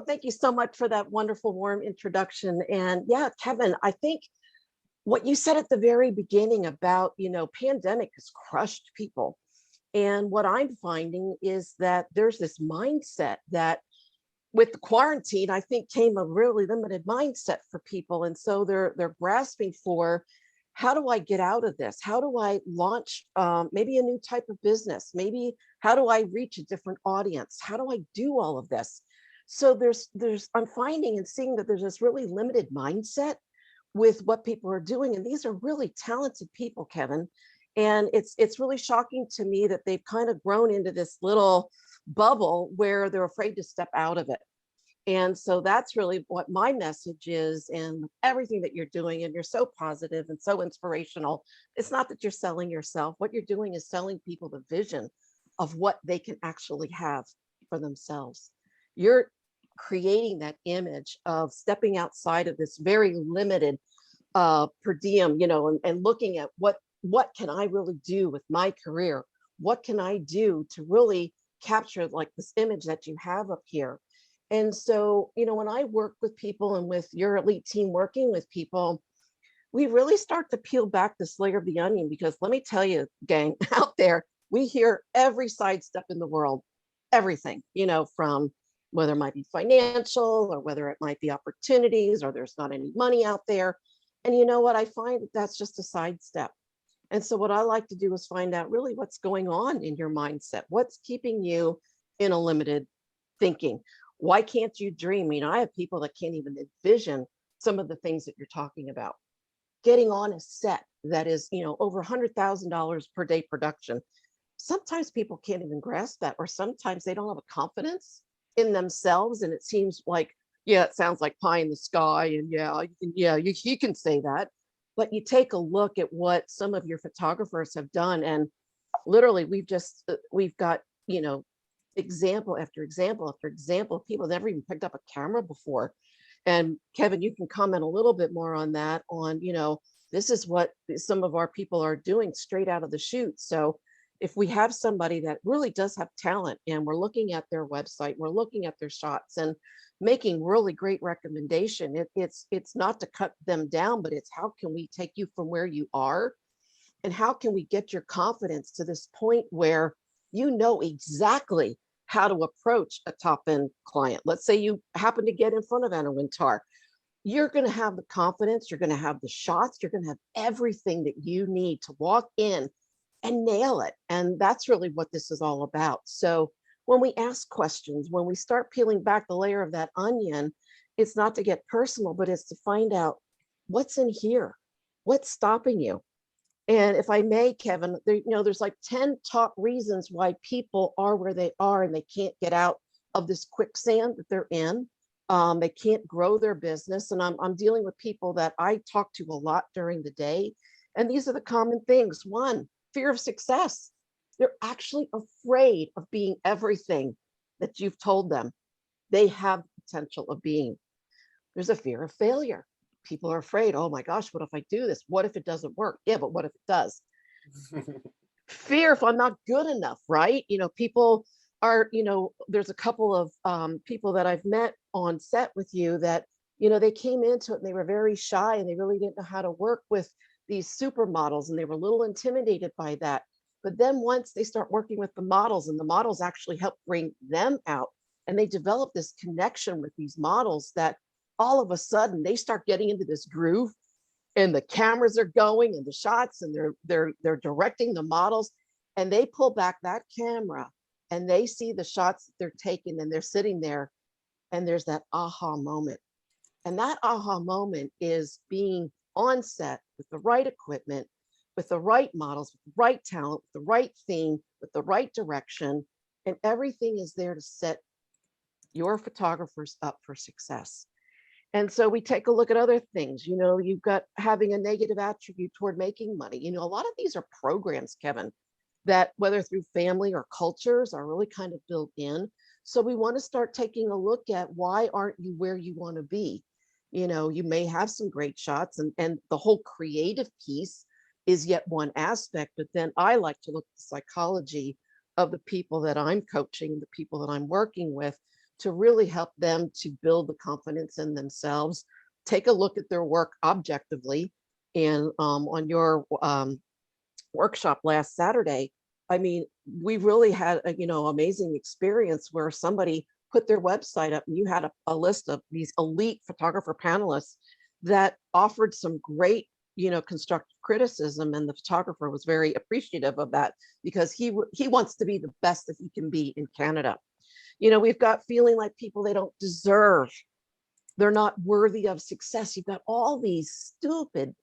Thank you so much for that wonderful, warm introduction. And yeah, Kevin, I think what you said at the very beginning about, pandemic has crushed people. And what I'm finding is that there's this mindset that with the quarantine, I think came a really limited mindset for people. And so they're grasping for, how do I get out of this? How do I launch maybe a new type of business? Maybe how do I reach a different audience? How do I do all of this? So I'm finding and seeing that there's this really limited mindset with what people are doing. And these are really talented people, Kevin. And it's really shocking to me that they've kind of grown into this little bubble where they're afraid to step out of it. And so that's really what my message is, and everything that you're doing. And you're so positive and so inspirational. It's not that you're selling yourself. What you're doing is selling people the vision of what they can actually have for themselves. You're creating that image of stepping outside of this very limited per diem, and looking at what can I really do with my career? What can I do to really capture like this image that you have up here? And so, when I work with people and with your elite team working with people, we really start to peel back this layer of the onion, because let me tell you, gang, out there, we hear every sidestep in the world, everything, from whether it might be financial or whether it might be opportunities or there's not any money out there. And you know what? I find that that's just a sidestep. And so what I like to do is find out really what's going on in your mindset. What's keeping you in a limited thinking? Why can't you dream? I have people that can't even envision some of the things that you're talking about. Getting on a set that is, over $100,000 per day production. Sometimes people can't even grasp that, or sometimes they don't have a confidence in themselves. And it seems like, yeah, it sounds like pie in the sky. And you can say that. But you take a look at what some of your photographers have done. And literally, we've got, example after example after example. People never even picked up a camera before. And Kevin, you can comment a little bit more on that, on, this is what some of our people are doing straight out of the chute. So if we have somebody that really does have talent, and we're looking at their website, we're looking at their shots and making really great recommendation, it's not to cut them down, but it's how can we take you from where you are, and how can we get your confidence to this point where you know exactly how to approach a top-end client. Let's say you happen to get in front of Anna Wintour. You're going to have the confidence, you're going to have the shots, you're going to have everything that you need to walk in and nail it. And that's really what this is all about. So when we ask questions, when we start peeling back the layer of that onion, it's not to get personal, but it's to find out what's in here, what's stopping you. And if I may, Kevin, there's like 10 top reasons why people are where they are and they can't get out of this quicksand that they're in. They can't grow their business. And I'm dealing with people that I talk to a lot during the day. And these are the common things. One, fear of success. They're actually afraid of being everything that you've told them they have the potential of being. There's a fear of failure. People are afraid, oh my gosh, what if I do this? What if it doesn't work? Yeah, but what if it does? Fear if I'm not good enough, right? People are, there's a couple of people that I've met on set with you that, they came into it and they were very shy and they really didn't know how to work with these supermodels, and they were a little intimidated by that. But then once they start working with the models, and the models actually help bring them out, and they develop this connection with these models, that all of a sudden they start getting into this groove, and the cameras are going and the shots, and they're directing the models, and they pull back that camera and they see the shots that they're taking, and they're sitting there, and there's that aha moment. And that aha moment is being on set with the right equipment, with the right models, with the right talent, with the right theme, with the right direction, and everything is there to set your photographers up for success. And so we take a look at other things. You've got having a negative attribute toward making money. A lot of these are programs, Kevin, that whether through family or cultures are really kind of built in. So we want to start taking a look at why aren't you where you want to be? You may have some great shots, and the whole creative piece is yet one aspect, but then I like to look at the psychology of the people that I'm coaching, the people that I'm working with, to really help them to build the confidence in themselves, take a look at their work objectively. And on your workshop last Saturday, I mean, we really had a, amazing experience where somebody put their website up and you had a list of these elite photographer panelists that offered some great, constructive criticism. And the photographer was very appreciative of that because he wants to be the best that he can be in Canada. We've got feeling like people they don't deserve. They're not worthy of success. You've got all these stupid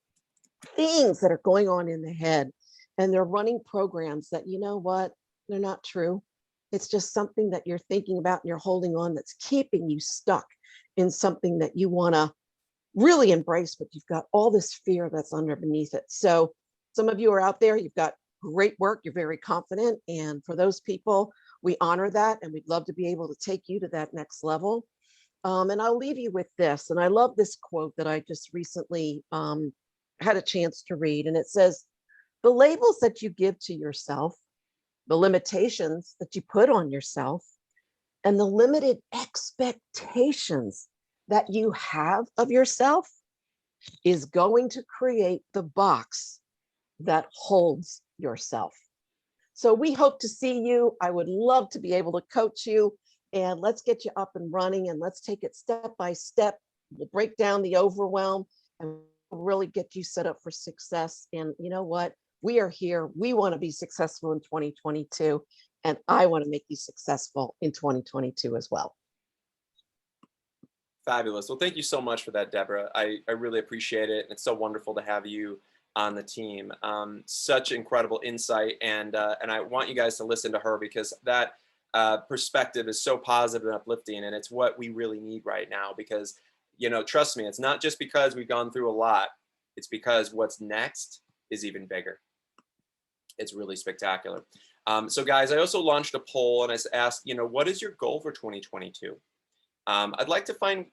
things that are going on in the head, and they're running programs that, they're not true. It's just something that you're thinking about and you're holding on that's keeping you stuck in something that you want to really embrace, but you've got all this fear that's underneath it. So some of you are out there, you've got great work, you're very confident. And for those people, we honor that, and we'd love to be able to take you to that next level. And I'll leave you with this. And I love this quote that I just recently had a chance to read. And it says, the labels that you give to yourself, the limitations that you put on yourself, and the limited expectations that you have of yourself is going to create the box that holds yourself. So we hope to see you. I would love to be able to coach you, and let's get you up and running, and let's take it step by step. We'll break down the overwhelm and really get you set up for success. And you know what? We are here. We want to be successful in 2022, and I want to make you successful in 2022 as well. Fabulous. Well, thank you so much for that, Deborah. I really appreciate it. It's so wonderful to have you on the team. Such incredible insight, and I want you guys to listen to her because that perspective is so positive and uplifting, and it's what we really need right now. Because trust me, it's not just because we've gone through a lot. It's because what's next is even bigger. It's really spectacular. So guys, I also launched a poll and I asked, what is your goal for 2022? I'd like to find,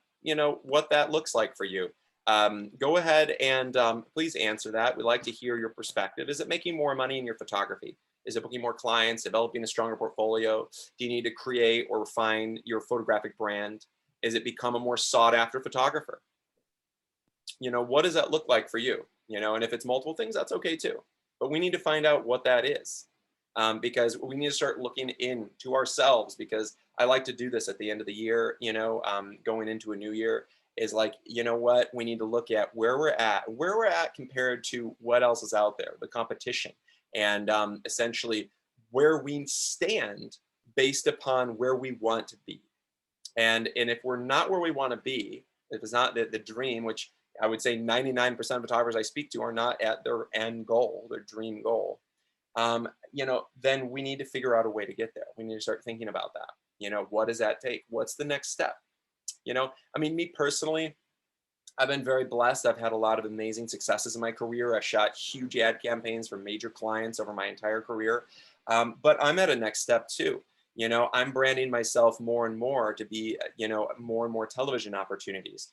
what that looks like for you. Go ahead and please answer that. We'd like to hear your perspective. Is it making more money in your photography? Is it booking more clients, developing a stronger portfolio? Do you need to create or refine your photographic brand? Is it become a more sought after photographer? What does that look like for you? And if it's multiple things, that's okay too. But we need to find out what that is, because we need to start looking into ourselves, because I like to do this at the end of the year, going into a new year is like, what, we need to look at where we're at compared to what else is out there, the competition, and essentially where we stand based upon where we want to be. And if we're not where we want to be, if it's not the dream, which I would say 99% of photographers I speak to are not at their end goal, their dream goal, then we need to figure out a way to get there. We need to start thinking about that. What does that take? What's the next step? Me personally, I've been very blessed. I've had a lot of amazing successes in my career. I've shot huge ad campaigns for major clients over my entire career. But I'm at a next step too. I'm branding myself more and more to be, more and more television opportunities.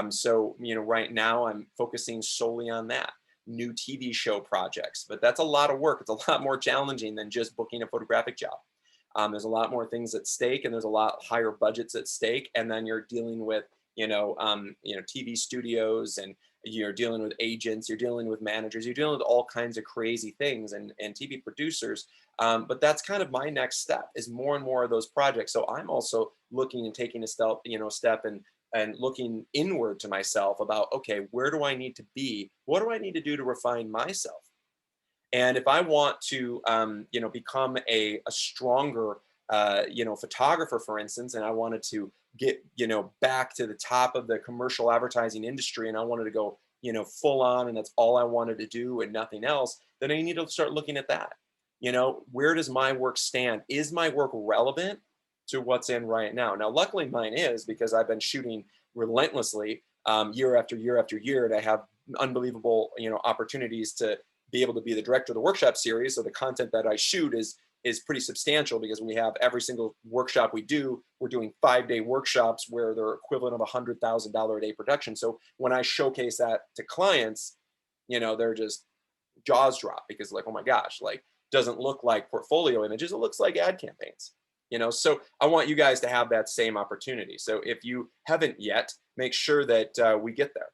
So, right now I'm focusing solely on that. New TV show projects, but that's a lot of work. It's a lot more challenging than just booking a photographic job. There's a lot more things at stake, and there's a lot higher budgets at stake. And then you're dealing with, TV studios, and you're dealing with agents, you're dealing with managers, you're dealing with all kinds of crazy things, and TV producers. But that's kind of my next step, is more and more of those projects. So I'm also looking and taking a step, and looking inward to myself about, okay, where do I need to be? What do I need to do to refine myself? And if I want to, become a stronger, photographer, for instance, and I wanted to get, back to the top of the commercial advertising industry, and I wanted to go, full on, and that's all I wanted to do and nothing else, then you need to start looking at that. You know, where does my work stand? Is my work relevant to what's in right now? Now, luckily mine is, because I've been shooting relentlessly year after year after year, and I have unbelievable, you know, opportunities to be able to be the director of the workshop series. So the content that I shoot is pretty substantial, because we have every single workshop we do, we're doing 5-day workshops where they're equivalent of $100,000 a day production. So when I showcase that to clients, you know, they're just jaws drop, because like, oh my gosh, like, doesn't look like portfolio images, it looks like ad campaigns. You know, so I want you guys to have that same opportunity. So if you haven't yet, make sure that we get there.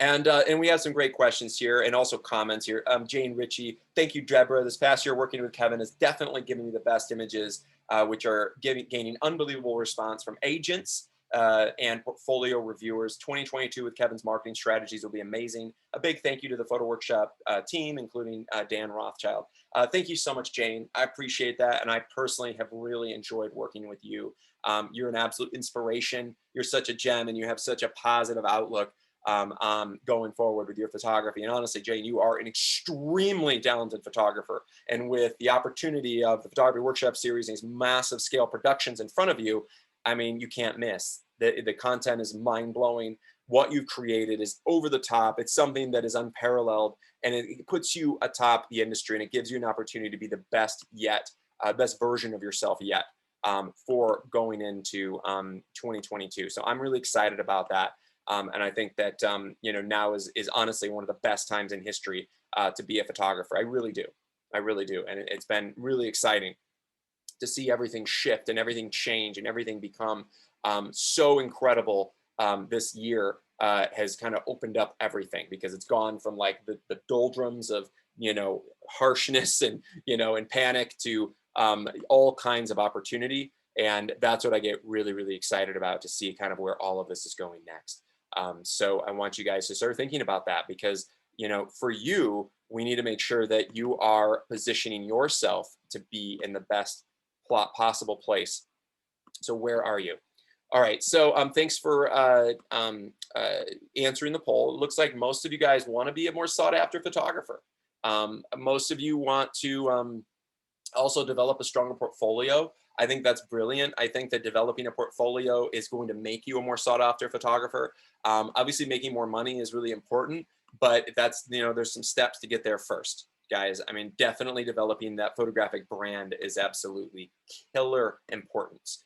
And we have some great questions here, and also comments here. Jane Ritchie, thank you, Deborah. This past year working with Kevin has definitely given me the best images, which are gaining unbelievable response from agents and portfolio reviewers. 2022 with Kevin's marketing strategies will be amazing. A big thank you to the photo workshop team, including Dan Rothschild. Thank you so much, Jane. I appreciate that. And I personally have really enjoyed working with you. You're an absolute inspiration. You're such a gem, and you have such a positive outlook going forward with your photography. And honestly, Jane, you are an extremely talented photographer. And with the opportunity of the photography workshop series and these massive scale productions in front of you, I mean, you can't miss. The content is mind-blowing. What you've created is over the top. It's something that is unparalleled, and it puts you atop the industry, and it gives you an opportunity to be the best yet, best version of yourself yet for going into 2022. So I'm really excited about that. And I think that, you know, now is honestly one of the best times in history to be a photographer. I really do. I really do. And it's been really exciting to see everything shift and everything change and everything become so incredible. This year has kind of opened up everything, because it's gone from like the doldrums of, you know, harshness and, you know, and panic to all kinds of opportunity. And that's what I get really, really excited about, to see kind of where all of this is going next. So I want you guys to start thinking about that, because, you know, for you, we need to make sure that you are positioning yourself to be in the best possible place. So where are you? All right. So thanks for answering the poll. It looks like most of you guys want to be a more sought after photographer. Most of you want to also develop a stronger portfolio. I think that's brilliant. I think that developing a portfolio is going to make you a more sought after photographer. Obviously, making more money is really important, but that's, you know, there's some steps to get there first, guys. I mean, definitely developing that photographic brand is absolutely killer importance.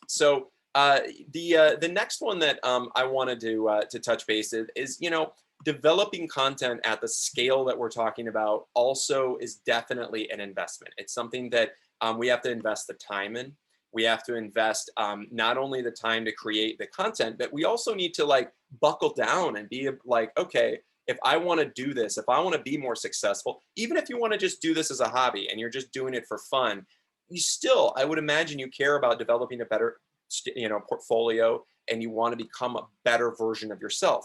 So the next one that I wanted to touch base is, you know, developing content at the scale that we're talking about also is definitely an investment. It's something that we have to invest the time in. We have to invest not only the time to create the content, but we also need to like buckle down and be like, okay, if I want to do this, if I want to be more successful, even if you want to just do this as a hobby and you're just doing it for fun, you still, I would imagine, you care about developing a better, you know, portfolio, and you want to become a better version of yourself.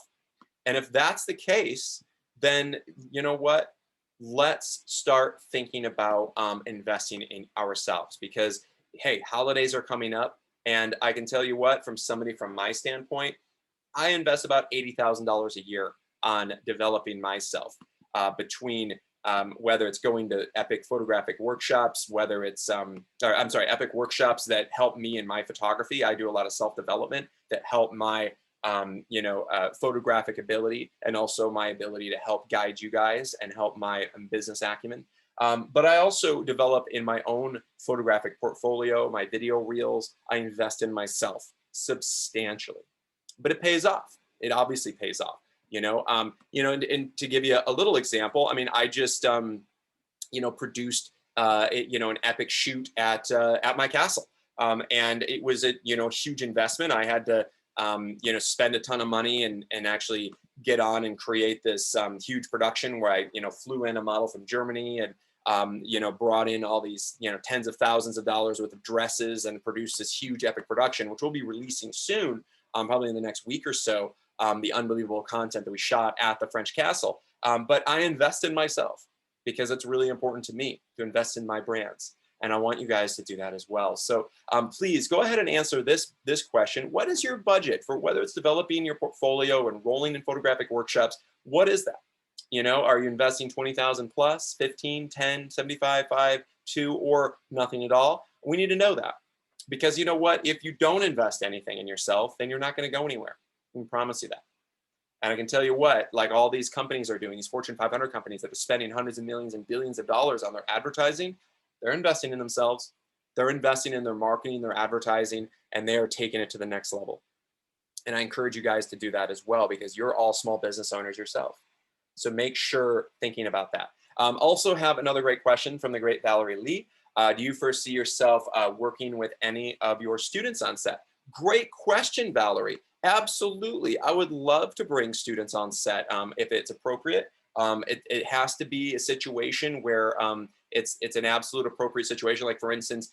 And if that's the case, then you know what? Let's start thinking about investing in ourselves, because hey, holidays are coming up, and I can tell you what, from somebody from my standpoint, I invest about $80,000 a year on developing myself between whether it's going to epic photographic workshops, whether it's epic workshops that help me in my photography. I do a lot of self-development that help my photographic ability, and also my ability to help guide you guys and help my business acumen. But I also develop in my own photographic portfolio, my video reels. I invest in myself substantially, but it pays off. It obviously pays off, and to give you a little example, I mean, I just, produced, an epic shoot at my castle. And it was a, huge investment. I had to, spend a ton of money and actually get on and create this huge production where I, flew in a model from Germany and, brought in all these, tens of thousands of dollars worth of dresses and produced this huge epic production, which we'll be releasing soon, probably in the next week or so, the unbelievable content that we shot at the French castle. But I invest in myself because it's really important to me to invest in my brands. And I want you guys to do that as well. So please go ahead and answer this question. What is your budget for whether it's developing your portfolio, enrolling in photographic workshops? What is that? You know, are you investing 20,000 plus, 15, 10, 75, 5, 2, or nothing at all? We need to know that, because you know what? If you don't invest anything in yourself, then you're not going to go anywhere. I can promise you that. And I can tell you what, like all these companies are doing, these Fortune 500 companies that are spending hundreds of millions and billions of dollars on their advertising, they're investing in themselves. They're investing in their marketing, their advertising, and they are taking it to the next level. And I encourage you guys to do that as well, because you're all small business owners yourself. So make sure thinking about that. Also have another great question from the great Valerie Lee. Do you foresee yourself working with any of your students on set? Great question, Valerie. Absolutely. I would love to bring students on set if it's appropriate. It has to be a situation where it's an absolute appropriate situation. Like for instance,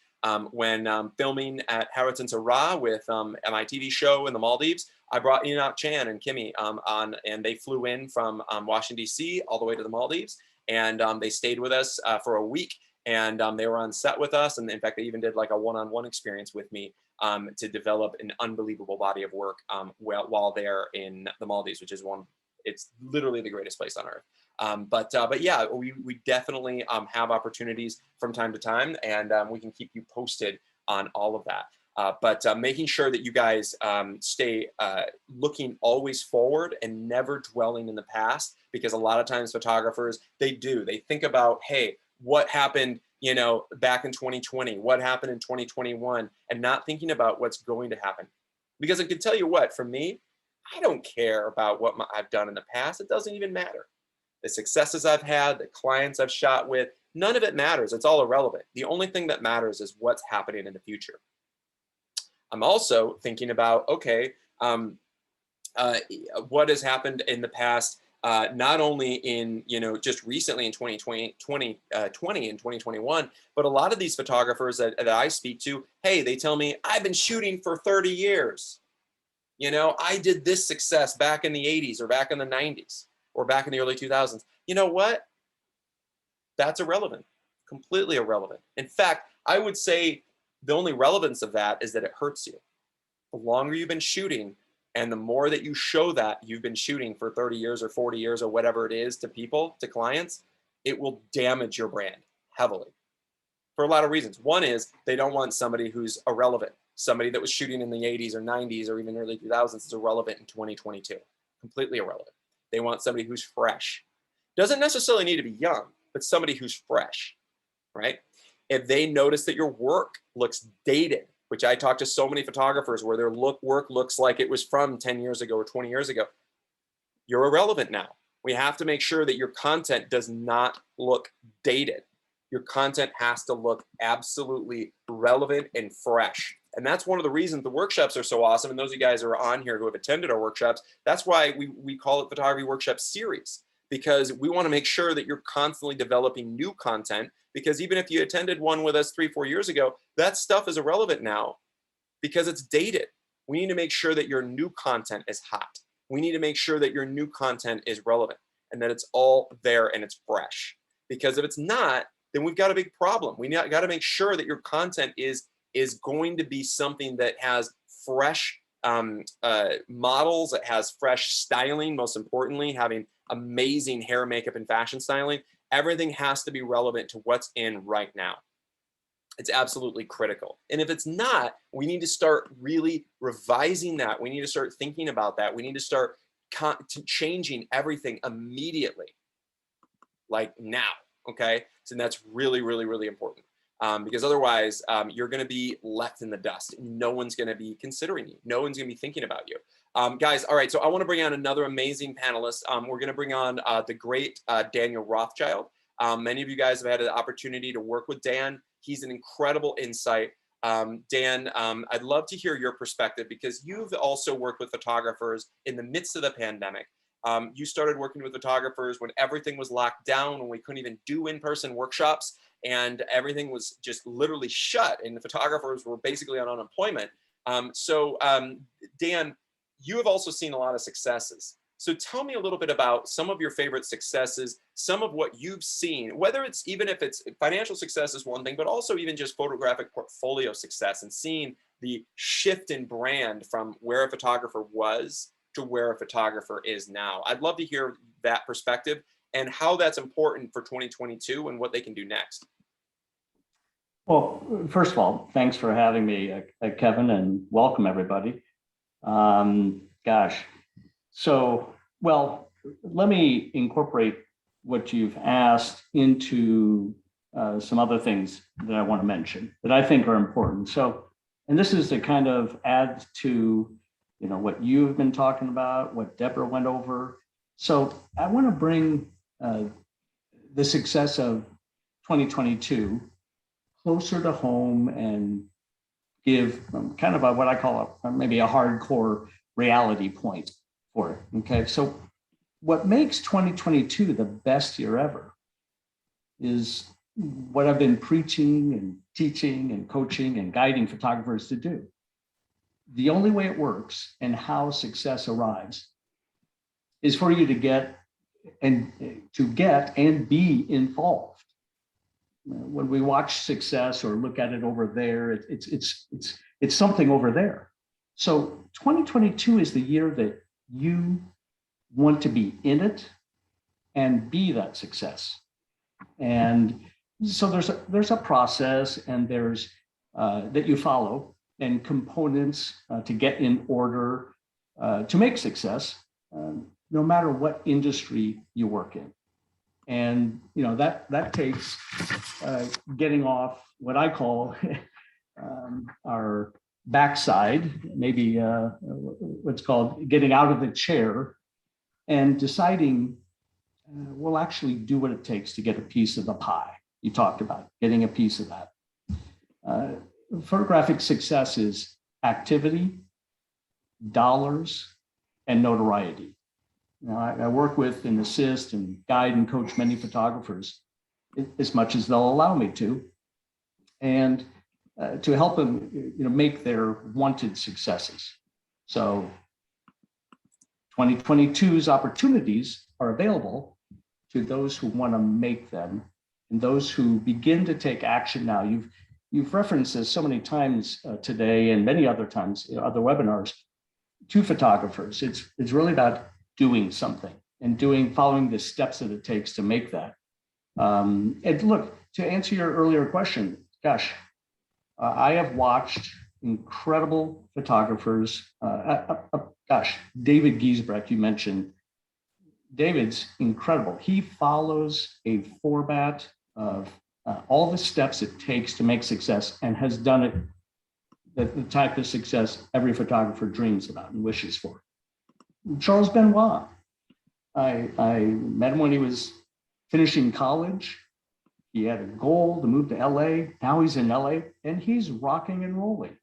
when filming at Harrodson's Hurrah with my TV show in the Maldives, I brought Enoch Chan and Kimmy on, and they flew in from Washington, D.C. all the way to the Maldives. And they stayed with us for a week, and they were on set with us. And in fact, they even did like a one-on-one experience with me to develop an unbelievable body of work while they're in the Maldives, which is it's literally the greatest place on earth. But yeah, we definitely have opportunities from time to time, and we can keep you posted on all of that. But making sure that you guys stay looking always forward and never dwelling in the past, because a lot of times photographers, they think about, hey, what happened, you know, back in 2020, what happened in 2021, and not thinking about what's going to happen. Because I can tell you what, for me, I don't care about what I've done in the past. It doesn't even matter. The successes I've had, the clients I've shot with, none of it matters. It's all irrelevant. The only thing that matters is what's happening in the future. I'm also thinking about, okay, what has happened in the past, not only in, you know, just recently in 2020 and 2021, but a lot of these photographers that I speak to, hey, they tell me, I've been shooting for 30 years. You know, I did this success back in the 80s or back in the 90s or back in the early 2000s. You know what? That's irrelevant, completely irrelevant. In fact, I would say the only relevance of that is that it hurts you. The longer you've been shooting and the more that you show that you've been shooting for 30 years or 40 years or whatever it is to people, to clients, it will damage your brand heavily for a lot of reasons. One is they don't want somebody who's irrelevant. Somebody that was shooting in the 80s or 90s or even early 2000s is irrelevant in 2022, completely irrelevant. They want somebody who's fresh. Doesn't necessarily need to be young, but somebody who's fresh, right? If they notice that your work looks dated, which I talk to so many photographers where their work looks like it was from 10 years ago or 20 years ago, you're irrelevant now. We have to make sure that your content does not look dated. Your content has to look absolutely relevant and fresh. And that's one of the reasons the workshops are so awesome. And those of you guys who are on here who have attended our workshops, that's why we call it Photography Workshop Series, because we want to make sure that you're constantly developing new content. Because even if you attended one with us 3-4 years ago, that stuff is irrelevant now because it's dated. We need to make sure that your new content is hot. We need to make sure that your new content is relevant and that it's all there and it's fresh. Because if it's not, then we've got a big problem. We got to make sure that your content is going to be something that has fresh models, it has fresh styling, most importantly, having amazing hair, makeup, and fashion styling. Everything has to be relevant to what's in right now. It's absolutely critical. And if it's not, we need to start really revising that. We need to start thinking about that. We need to start changing everything immediately, like now. Okay, so that's really, really, really important because otherwise you're going to be left in the dust. No one's going to be considering you. No one's going to be thinking about you. Guys, all right, so I want to bring on another amazing panelist. We're going to bring on the great Daniel Rothschild. Many of you guys have had the opportunity to work with Dan. He's an incredible insight. Dan, I'd love to hear your perspective because you've also worked with photographers in the midst of the pandemic. You started working with photographers when everything was locked down, when we couldn't even do in-person workshops, and everything was just literally shut, and the photographers were basically on unemployment. Dan, you have also seen a lot of successes. So tell me a little bit about some of your favorite successes, some of what you've seen, whether it's even if it's financial success is one thing, but also even just photographic portfolio success and seeing the shift in brand from where a photographer was to where a photographer is now. I'd love to hear that perspective. and how that's important for 2022 and what they can do next. Well, first of all, thanks for having me, Kevin, and welcome everybody. Let me incorporate what you've asked into some other things that I want to mention that I think are important. So, and this is to kind of add to, what you've been talking about, what Deborah went over. So I want to bring the success of 2022 closer to home and give kind of what I call maybe a hardcore reality point for it. Okay, so what makes 2022 the best year ever is what I've been preaching and teaching and coaching and guiding photographers to do. The only way it works and how success arrives is for you to get and be involved. When we watch success or look at it over there, it's something over there. So 2022 is the year that you want to be in it and be that success. And so there's a process and there's that you follow and components to get in order to make success, no matter what industry you work in. And that takes getting off what I call our backside, maybe what's called getting out of the chair and deciding we'll actually do what it takes to get a piece of the pie. You talked about getting a piece of that. Photographic success is activity, dollars, and notoriety. Now, I work with and assist and guide and coach many photographers as much as they'll allow me to, and to help them, make their wanted successes. So 2022's opportunities are available to those who want to make them and those who begin to take action now. You've referenced this so many times today and many other times, other webinars, to photographers. It's really about doing something and following the steps that it takes to make that. And look, to answer your earlier question, I have watched incredible photographers. David Giesbrecht, you mentioned. David's incredible. He follows a format of all the steps it takes to make success and has done it the type of success every photographer dreams about and wishes for. Charles Benoit, I met him when he was finishing college. He had a goal to move to LA. Now he's in LA and he's rocking and rolling.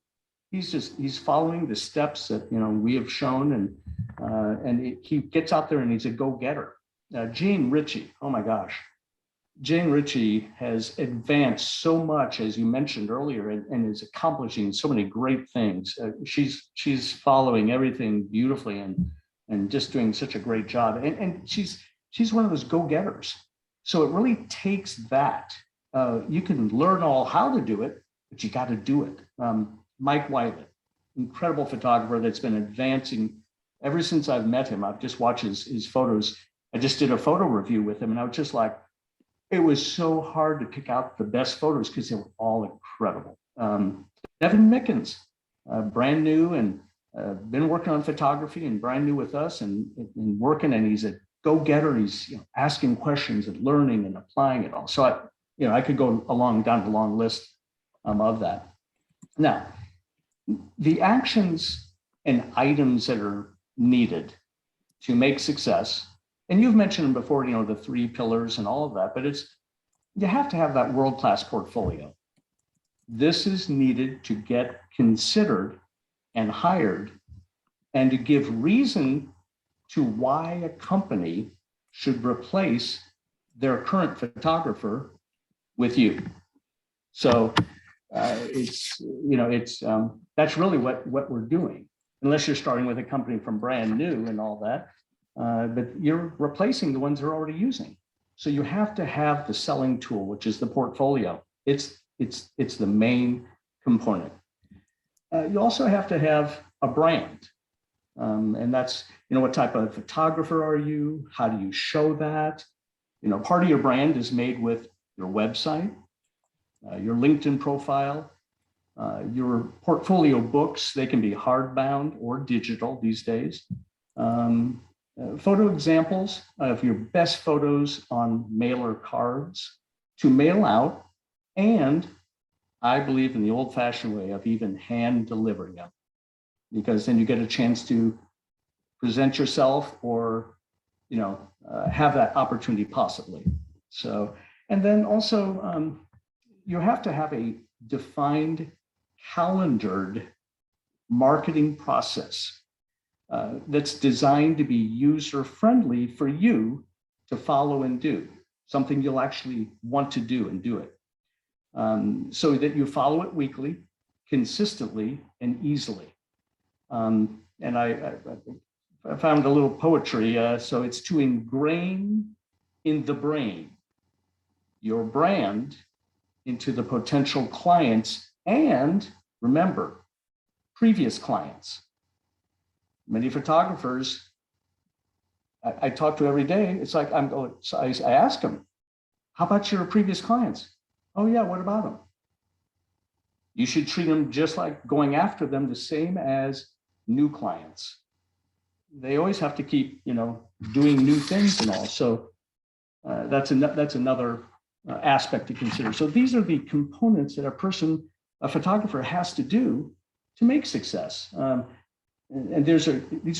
He's following the steps that we have shown, and he gets out there and he's a go-getter. Jane Ritchie, oh my gosh. Jane Ritchie has advanced so much, as you mentioned earlier, and is accomplishing so many great things. She's following everything beautifully and just doing such a great job. And she's one of those go-getters. So it really takes that. You can learn all how to do it, but you got to do it. Mike Wiley, incredible photographer that's been advancing ever since I've met him. I've just watched his photos. I just did a photo review with him, and I was just like, it was so hard to pick out the best photos because they were all incredible. Devin Mickens, brand new and been working on photography and brand new with us and working, and he's a go-getter. He's asking questions and learning and applying it all. So I could go down the long list of that. Now, the actions and items that are needed to make success, and you've mentioned them before, the 3 pillars and all of that, but you have to have that world-class portfolio. This is needed to get considered and hired and to give reason to why a company should replace their current photographer with you. So that's really what we're doing, unless you're starting with a company from brand new and all that. But you're replacing the ones they're already using. So you have to have the selling tool, which is the portfolio. It's the main component. You also have to have a brand. And that's, what type of photographer are you? How do you show that? Part of your brand is made with your website, your LinkedIn profile, your portfolio books. They can be hardbound or digital these days. Photo examples of your best photos on mailer cards to mail out, and I believe in the old-fashioned way of even hand delivering them, because then you get a chance to present yourself or have that opportunity possibly. So, and then also you have to have a defined, calendared marketing process that's designed to be user-friendly for you to follow and do, something you'll actually want to do and do it. So that you follow it weekly, consistently, and easily. And I found a little poetry. So it's to ingrain in the brain your brand into the potential clients, and remember, previous clients. Many photographers I talk to every day, it's like I ask them, how about your previous clients? Oh yeah, what about them? You should treat them just like going after them the same as new clients. They always have to keep, doing new things and all. So that's another aspect to consider. So these are the components that a photographer has to do to make success. And these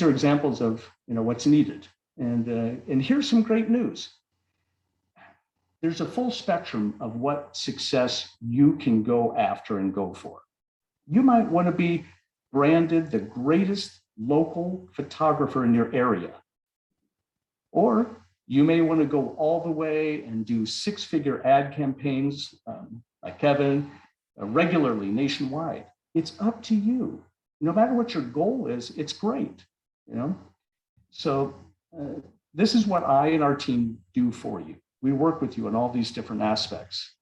are examples of what's needed. And here's some great news. There's a full spectrum of what success you can go after and go for. You might want to be branded the greatest local photographer in your area. Or you may want to go all the way and do six-figure ad campaigns like Kevin, regularly nationwide. It's up to you. No matter what your goal is, it's great. So this is what I and our team do for you. We work with you on all these different aspects.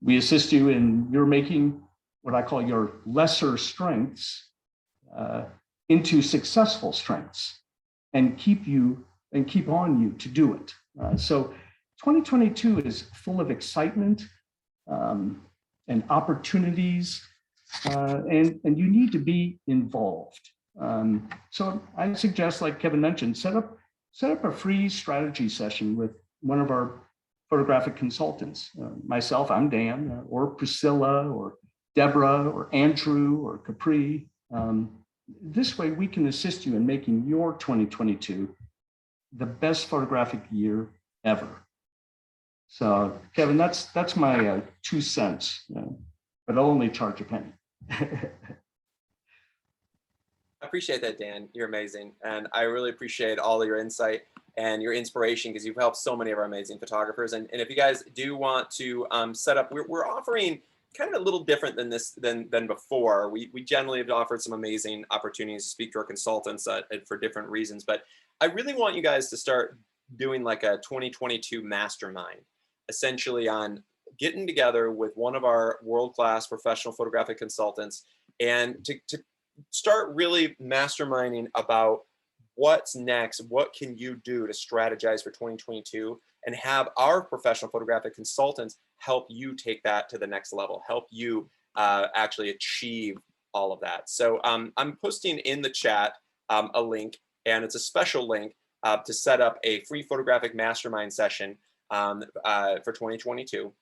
We assist you in your making what I call your lesser strengths into successful strengths, and keep on you to do it. So 2022 is full of excitement and opportunities, and you need to be involved. So I suggest, like Kevin mentioned, set up a free strategy session with one of our photographic consultants. Myself, I'm Dan, or Priscilla, or Deborah, or Andrew, or Capri. This way we can assist you in making your 2022 the best photographic year ever. So Kevin, that's my 2 cents, but I'll only charge a penny. I appreciate that, Dan. You're amazing. And I really appreciate all of your insight and your inspiration, because you've helped so many of our amazing photographers. And if you guys do want to set up, we're offering kind of a little different than this than before. We generally have offered some amazing opportunities to speak to our consultants for different reasons. But I really want you guys to start doing like a 2022 mastermind, essentially on getting together with one of our world-class professional photographic consultants and to start really masterminding about what's next, what can you do to strategize for 2022, and have our professional photographic consultants help you take that to the next level, help you actually achieve all of that. So I'm posting in the chat a link, and it's a special link to set up a free photographic mastermind session for 2022.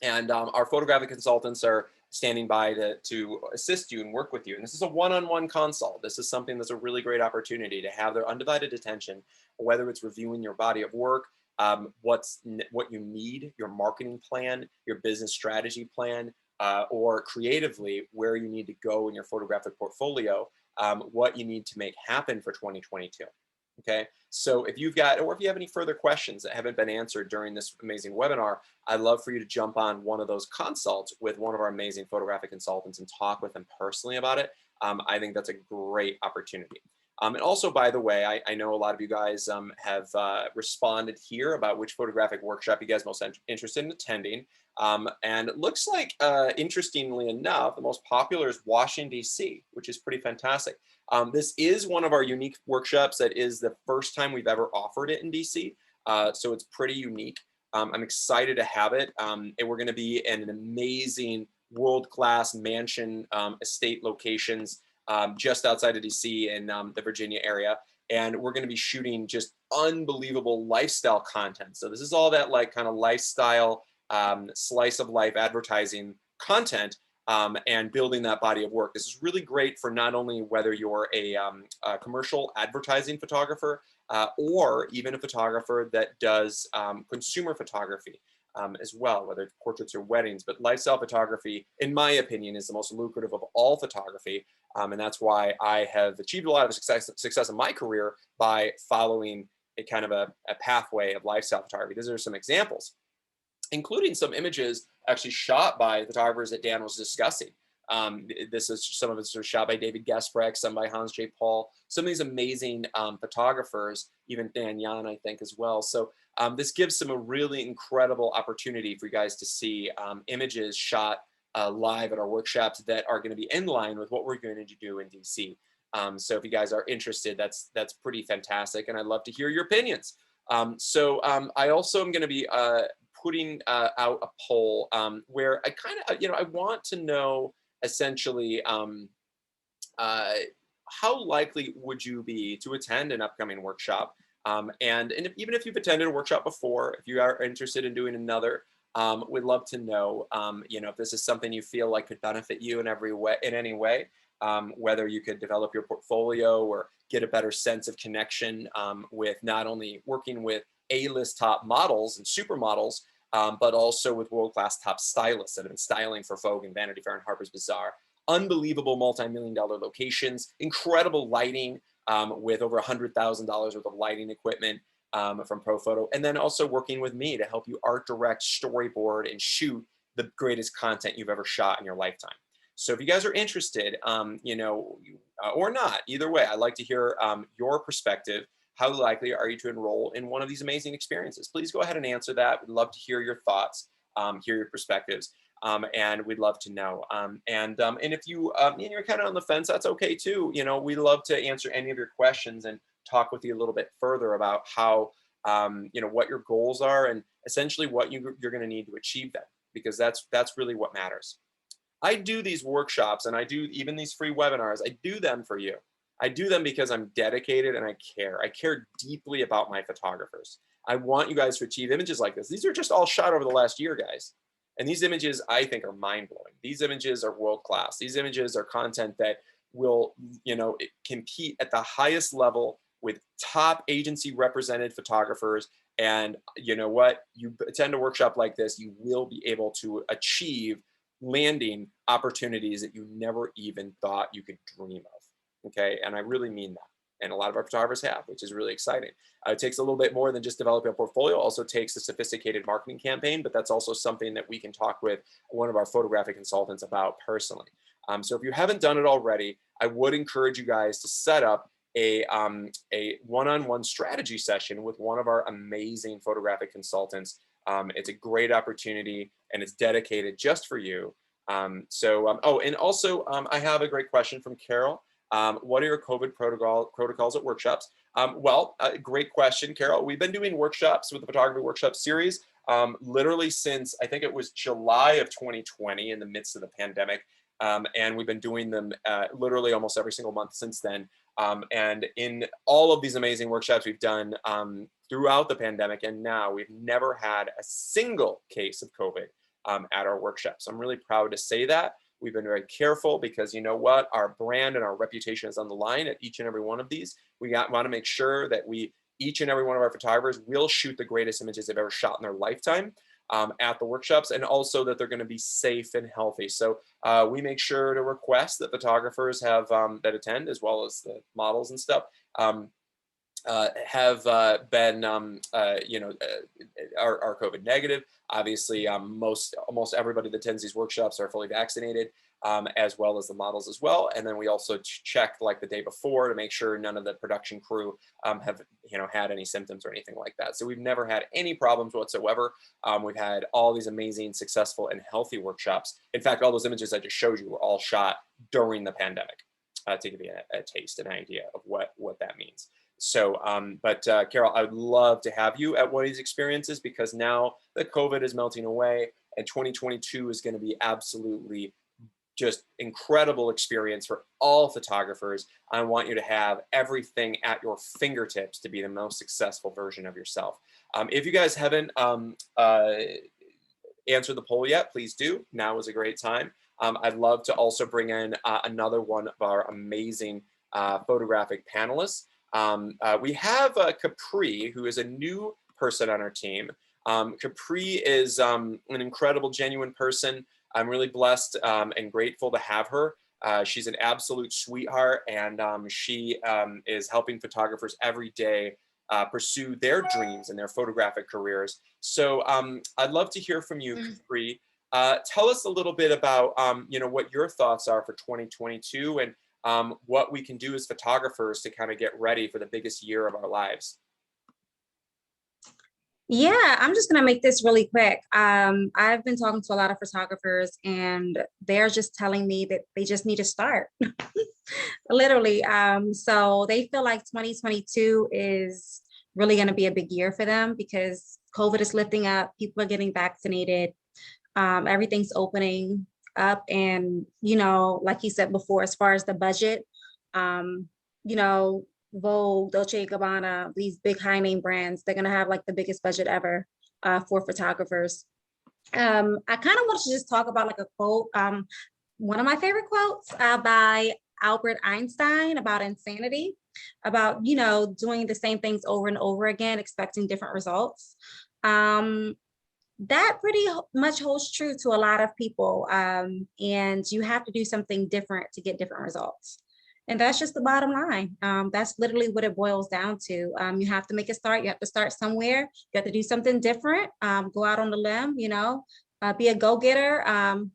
And our photographic consultants are standing by to assist you and work with you. And this is a one-on-one consult. This is something that's a really great opportunity to have their undivided attention, whether it's reviewing your body of work, what you need, your marketing plan, your business strategy plan, or creatively where you need to go in your photographic portfolio, what you need to make happen for 2022. Okay, so if you've got, or if you have any further questions that haven't been answered during this amazing webinar, I'd love for you to jump on one of those consults with one of our amazing photographic consultants and talk with them personally about it. I think that's a great opportunity. And also, by the way, I know a lot of you guys have responded here about which photographic workshop you guys are most interested in attending. And it looks like, interestingly enough, the most popular is Washington, D.C., which is pretty fantastic. This is one of our unique workshops that is the first time we've ever offered it in DC. So it's pretty unique. I'm excited to have it. And we're going to be in an amazing world-class mansion estate locations just outside of DC in the Virginia area. And we're going to be shooting just unbelievable lifestyle content. So this is all that like kind of lifestyle slice of life advertising content and building that body of work. This is really great for not only whether you're a commercial advertising photographer or even a photographer that does consumer photography as well, whether it's portraits or weddings. But lifestyle photography, in my opinion, is the most lucrative of all photography. And that's why I have achieved a lot of success in my career by following a kind of a pathway of lifestyle photography. These are some examples, including some images actually shot by photographers that Dan was discussing. This is some of it's shot by David Gesprecht, some by Hans J. Paul, some of these amazing photographers, even Dan Yan, I think, as well. So this gives them a really incredible opportunity for you guys to see images shot live at our workshops that are going to be in line with what we're going to do in DC. So if you guys are interested, that's pretty fantastic, and I'd love to hear your opinions. I also am going to be putting out a poll where I kind of, I want to know essentially how likely would you be to attend an upcoming workshop? And even if you've attended a workshop before, if you are interested in doing another, we'd love to know, if this is something you feel like could benefit you in any way, whether you could develop your portfolio or get a better sense of connection with not only working with A-list top models and supermodels, but also with world-class top stylists that have been styling for Vogue and Vanity Fair and Harper's Bazaar. Unbelievable multi-million-dollar locations, incredible lighting with over $100,000 worth of lighting equipment from ProPhoto, and then also working with me to help you art direct, storyboard, and shoot the greatest content you've ever shot in your lifetime. So if you guys are interested, or not, either way, I'd like to hear your perspective. How likely are you to enroll in one of these amazing experiences? Please go ahead and answer that. We'd love to hear your thoughts, hear your perspectives, and we'd love to know. And if you're kind of on the fence, that's okay too. We'd love to answer any of your questions and talk with you a little bit further about how, what your goals are and essentially what you're going to need to achieve them, because that's really what matters. I do these workshops and I do even these free webinars. I do them for you. I do them because I'm dedicated and I care. I care deeply about my photographers. I want you guys to achieve images like this. These are just all shot over the last year, guys. And these images, I think, are mind-blowing. These images are world-class. These images are content that will, compete at the highest level with top agency represented photographers. And you know what? You attend a workshop like this, you will be able to achieve landing opportunities that you never even thought you could dream of. Okay, and I really mean that. And a lot of our photographers have, which is really exciting. It takes a little bit more than just developing a portfolio. Also takes a sophisticated marketing campaign, but that's also something that we can talk with one of our photographic consultants about personally. So if you haven't done it already, I would encourage you guys to set up a one-on-one strategy session with one of our amazing photographic consultants. It's a great opportunity and it's dedicated just for you. And also I have a great question from Carol. What are your COVID protocols at workshops? Great question, Carol. We've been doing workshops with the photography workshop series literally since I think it was July of 2020 in the midst of the pandemic. And we've been doing them literally almost every single month since then. And in all of these amazing workshops we've done throughout the pandemic and now, we've never had a single case of COVID at our workshops. I'm really proud to say that. We've been very careful because you know what? Our brand and our reputation is on the line at each and every one of these. We want to make sure that each and every one of our photographers will shoot the greatest images they've ever shot in their lifetime at the workshops, and also that they're going to be safe and healthy. So we make sure to request that photographers have that attend, as well as the models and stuff, have been, are COVID negative. Obviously, almost everybody that attends these workshops are fully vaccinated, as well as the models as well. And then we also check like the day before to make sure none of the production crew have had any symptoms or anything like that. So we've never had any problems whatsoever. We've had all these amazing, successful, and healthy workshops. In fact, all those images I just showed you were all shot during the pandemic, to give you a taste and idea of what that means. But Carol, I would love to have you at one of these experiences, because now that COVID is melting away and 2022 is going to be absolutely just incredible experience for all photographers. I want you to have everything at your fingertips to be the most successful version of yourself. If you guys haven't answered the poll yet, please do. Now is a great time. I'd love to also bring in another one of our amazing photographic panelists. We have Capri, who is a new person on our team. Capri is an incredible, genuine person. I'm really blessed and grateful to have her. She's an absolute sweetheart, and she is helping photographers every day pursue their dreams and their photographic careers. So I'd love to hear from you, Capri. Tell us a little bit about what your thoughts are for 2022, and what we can do as photographers to kind of get ready for the biggest year of our lives. Yeah, I'm just gonna make this really quick. I've been talking to a lot of photographers, and they're just telling me that they just need to start, literally. So they feel like 2022 is really gonna be a big year for them, because COVID is lifting up, people are getting vaccinated, everything's opening up, and like you said before, as far as the budget, Vogue, Dolce & Gabbana, these big high name brands, they're gonna have like the biggest budget ever for photographers. I kind of want to just talk about like a quote, one of my favorite quotes by Albert Einstein about insanity, about doing the same things over and over again, expecting different results. That pretty much holds true to a lot of people, and you have to do something different to get different results. And that's just the bottom line. That's literally what it boils down to. You have to make a start. You have to start somewhere. You have to do something different. Go out on the limb, be a go-getter,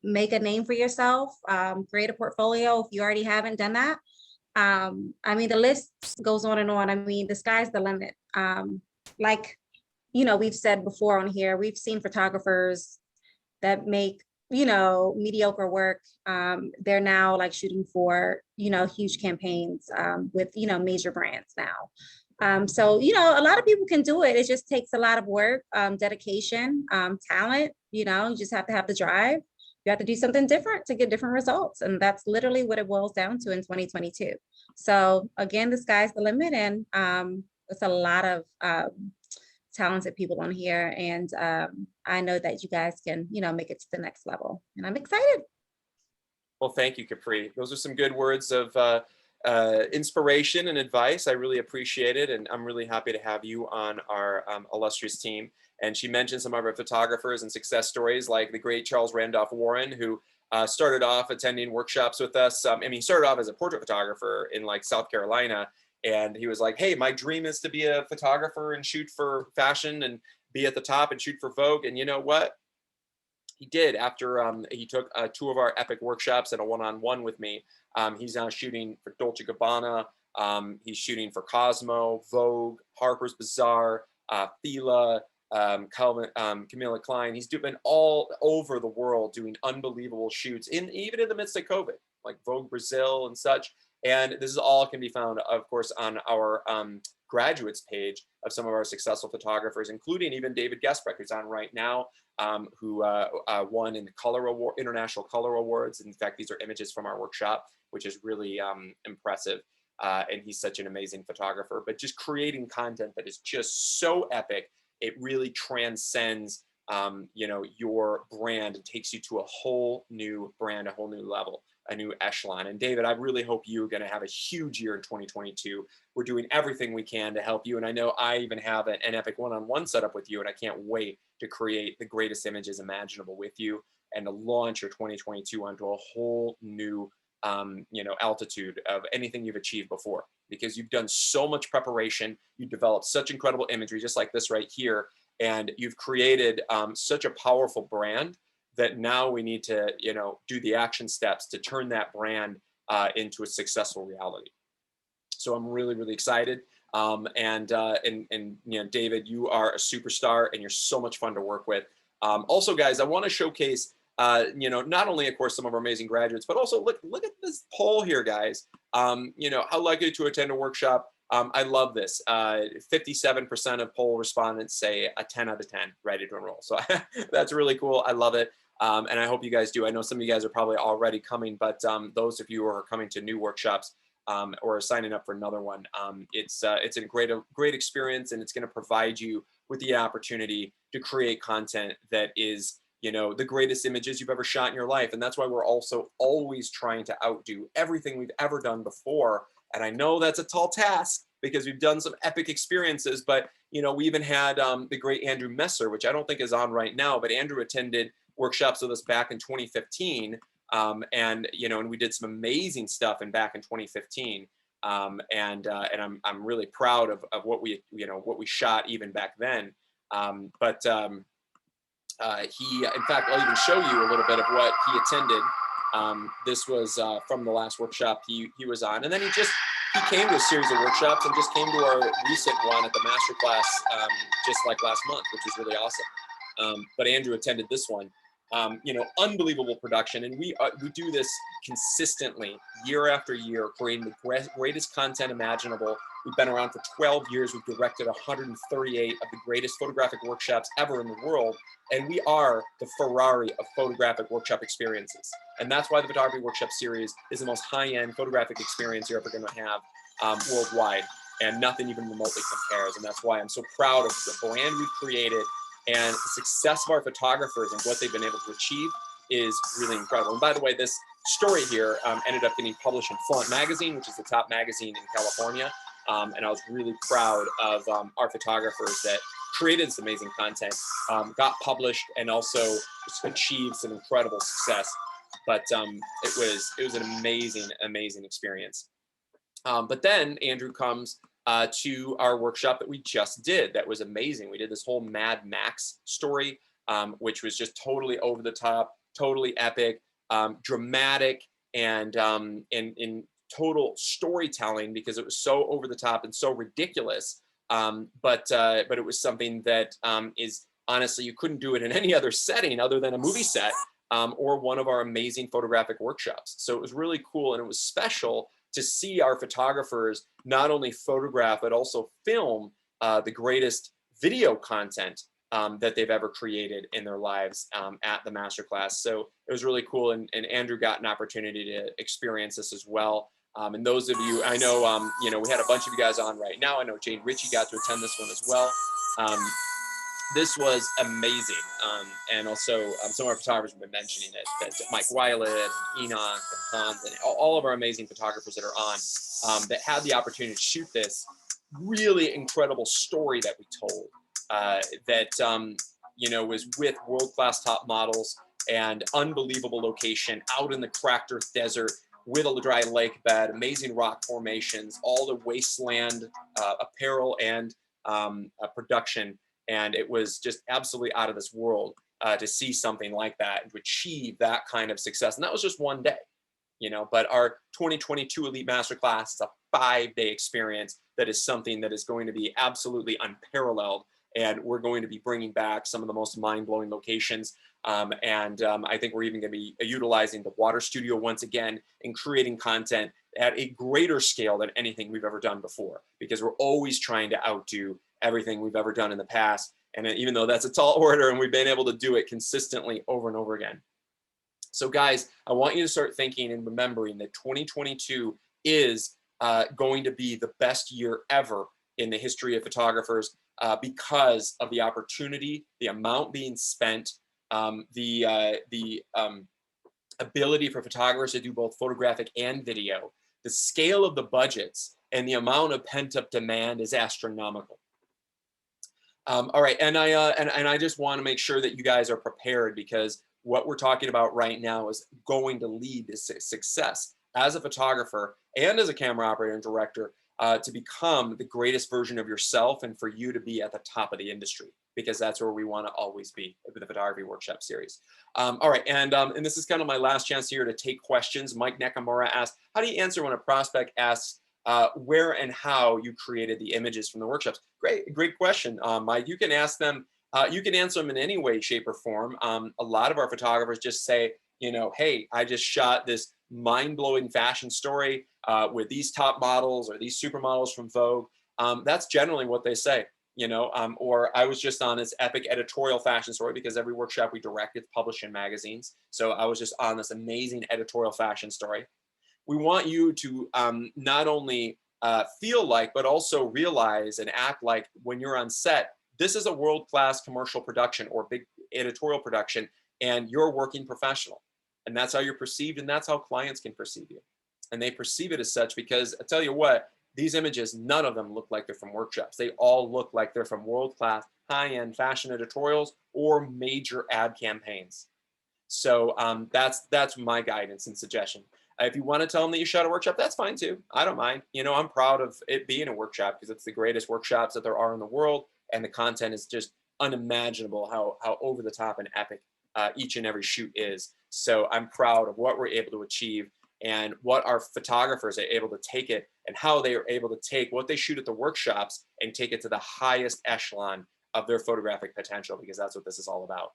make a name for yourself, create a portfolio if you already haven't done that. I mean, the list goes on and on. I mean, the sky's the limit. We've said before on here, we've seen photographers that make mediocre work. They're now like shooting for huge campaigns with major brands now. So a lot of people can do it. It just takes a lot of work, dedication, talent. You just have to have the drive. You have to do something different to get different results, and that's literally what it boils down to in 2022. So again, the sky's the limit, and it's a lot of talented people on here, and I know that you guys can make it to the next level, and I'm excited. Well, thank you, Capri. Those are some good words of inspiration and advice. I really appreciate it, and I'm really happy to have you on our illustrious team. And she mentioned some of our photographers and success stories, like the great Charles Randolph Warren, who started off attending workshops with us. He started off as a portrait photographer in like South Carolina. And he was like, hey, my dream is to be a photographer and shoot for fashion and be at the top and shoot for Vogue. And you know what? He did. After he took 2 of our epic workshops and a one-on-one with me. He's now shooting for Dolce & Gabbana. He's shooting for Cosmo, Vogue, Harper's Bazaar, Fila, Camilla Klein. He's been all over the world doing unbelievable shoots, even in the midst of COVID, like Vogue Brazil and such. And this is all can be found, of course, on our graduates page of some of our successful photographers, including even David Gesprecht, who's on right now, who won in the International Color Awards. In fact, these are images from our workshop, which is really impressive. And he's such an amazing photographer. But just creating content that is just so epic, it really transcends your brand and takes you to a whole new brand, a whole new level, a new echelon. And David, I really hope you're going to have a huge year in 2022. We're doing everything we can to help you. And I know I even have an epic one-on-one setup with you, and I can't wait to create the greatest images imaginable with you and to launch your 2022 onto a whole new altitude of anything you've achieved before, because you've done so much preparation. You've developed such incredible imagery, just like this right here. And you've created such a powerful brand that now we need to, do the action steps to turn that brand into a successful reality. So I'm really, really excited. David, you are a superstar, and you're so much fun to work with. Also, guys, I want to showcase, not only, of course, some of our amazing graduates, but also look at this poll here, guys. How likely to attend a workshop I love this. 57% of poll respondents say a 10 out of 10, ready to enroll. So that's really cool. I love it. And I hope you guys do. I know some of you guys are probably already coming, but those of you who are coming to new workshops or signing up for another one, it's a great experience, and it's going to provide you with the opportunity to create content that is, you know, the greatest images you've ever shot in your life. And that's why we're also always trying to outdo everything we've ever done before. And I know that's a tall task because we've done some epic experiences, but, you know, we even had the great Andrew Messer, which I don't think is on right now, but Andrew attended workshops with us back in 2015. And, you know, and we did some amazing stuff back in 2015. And I'm really proud of what we, you know, what we shot even back then. He, in fact, I'll even show you a little bit of what he attended. This was from the last workshop he was on. And then he came to a series of workshops and just came to our recent one at the masterclass just like last month, which was really awesome. But Andrew attended this one. You know, unbelievable production. And we do this consistently year after year, creating the greatest content imaginable. We've been around for 12 years. We've directed 138 of the greatest photographic workshops ever in the world. And we are the Ferrari of photographic workshop experiences. And that's why the Photography Workshop Series is the most high-end photographic experience you're ever going to have worldwide. And nothing even remotely compares. And that's why I'm so proud of the brand we've created, and the success of our photographers and what they've been able to achieve is really incredible. And by the way, this story here ended up getting published in Flaunt Magazine, which is the top magazine in California. And I was really proud of our photographers that created this amazing content, got published, and also achieved some incredible success. But it was an amazing experience. But then Andrew comes to our workshop that we just did. That was amazing. We did this whole Mad Max story, which was just totally over the top, totally epic, dramatic, and in total storytelling, because it was so over the top and so ridiculous. But it was something that is honestly, you couldn't do it in any other setting other than a movie set or one of our amazing photographic workshops. So it was really cool, and it was special to see our photographers not only photograph, but also film the greatest video content that they've ever created in their lives at the masterclass. So it was really cool. And Andrew got an opportunity to experience this as well. And those of you, I know, you know, we had a bunch of you guys on right now. I know Jane Ritchie got to attend this one as well. This was amazing. And also some of our photographers have been mentioning it, that Mike Weiland, and Enoch, and Hans, and all of our amazing photographers that are on that had the opportunity to shoot this really incredible story that we told that, you know, was with world-class top models and unbelievable location out in the cracked earth desert with a dry lake bed, amazing rock formations, all the wasteland apparel and production. And it was just absolutely out of this world to see something like that and to achieve that kind of success. And that was just one day, you know, but our 2022 Elite Masterclass is a 5-day experience that is something that is going to be absolutely unparalleled. And we're going to be bringing back some of the most mind-blowing locations. I think we're even going to be utilizing the water studio once again and creating content at a greater scale than anything we've ever done before, because we're always trying to outdo everything we've ever done in the past. And even though that's a tall order, and we've been able to do it consistently over and over again. So guys, I want you to start thinking and remembering that 2022 is going to be the best year ever in the history of photographers because of the opportunity, the amount being spent, the ability for photographers to do both photographic and video, the scale of the budgets, and the amount of pent-up demand is astronomical. All right, and I just want to make sure that you guys are prepared, because what we're talking about right now is going to lead to success as a photographer and as a camera operator and director, to become the greatest version of yourself and for you to be at the top of the industry, because that's where we want to always be with the Photography Workshop Series. All right, and this is kind of my last chance here to take questions. Mike Nakamura asked, how do you answer when a prospect asks where and how you created the images from the workshops? Great question, Mike. You can ask them, you can answer them in any way, shape, or form. A lot of our photographers just say, you know, hey, I just shot this mind-blowing fashion story with these top models or these supermodels from Vogue, that's generally what they say. You know, or I was just on this epic editorial fashion story because every workshop we direct is published in magazines. So I was just on this amazing editorial fashion story. We want you to not only feel like, but also realize and act like when you're on set, this is a world-class commercial production or big editorial production, and you're a working professional. And that's how you're perceived, and that's how clients can perceive you. And they perceive it as such because I tell you what, these images, none of them look like they're from workshops. They all look like they're from world-class, high-end fashion editorials or major ad campaigns. So that's my guidance and suggestion. If you want to tell them that you shot a workshop, that's fine too. I don't mind. You know, I'm proud of it being a workshop because it's the greatest workshops that there are in the world, and the content is just unimaginable how over the top and epic each and every shoot is. So I'm proud of what we're able to achieve and what our photographers are able to take it and how they are able to take what they shoot at the workshops and take it to the highest echelon of their photographic potential, because that's what this is all about.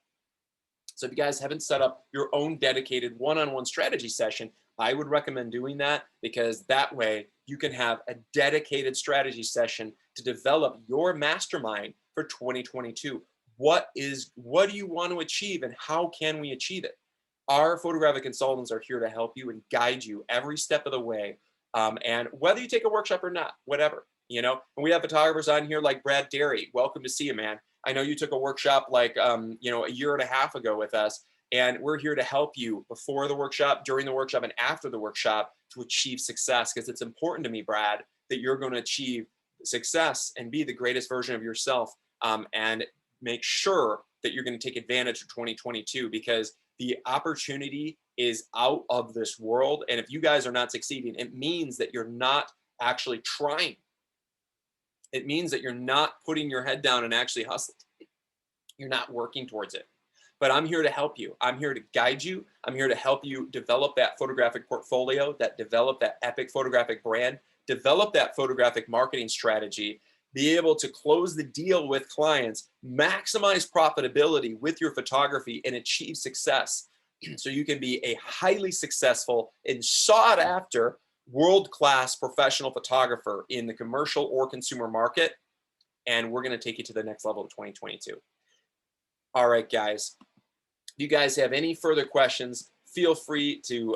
So if you guys haven't set up your own dedicated one-on-one strategy session, I would recommend doing that, because that way you can have a dedicated strategy session to develop your mastermind for 2022. What do you want to achieve and how can we achieve it? Our photographic consultants are here to help you and guide you every step of the way. And whether you take a workshop or not, whatever, you know, and we have photographers on here like Brad Derry. Welcome to see you, man. I know you took a workshop like, you know, a year and a half ago with us, and we're here to help you before the workshop, during the workshop, and after the workshop to achieve success. Because it's important to me, Brad, that you're going to achieve success and be the greatest version of yourself, and make sure that you're going to take advantage of 2022, because the opportunity is out of this world. And if you guys are not succeeding, it means that you're not actually trying. It means that you're not putting your head down and actually hustling. You're not working towards it. But I'm here to help you. I'm here to guide you. I'm here to help you develop that photographic portfolio, develop that epic photographic brand, develop that photographic marketing strategy, be able to close the deal with clients, maximize profitability with your photography, and achieve success. So you can be a highly successful and sought after world-class professional photographer in the commercial or consumer market. And we're going to take you to the next level of 2022. All right, guys. If you guys have any further questions, feel free to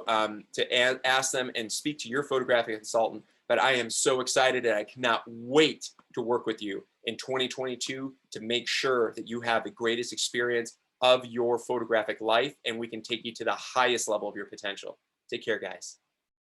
ask them and speak to your photographic consultant. But I am so excited, and I cannot wait to work with you in 2022 to make sure that you have the greatest experience of your photographic life, and we can take you to the highest level of your potential. Take care, guys.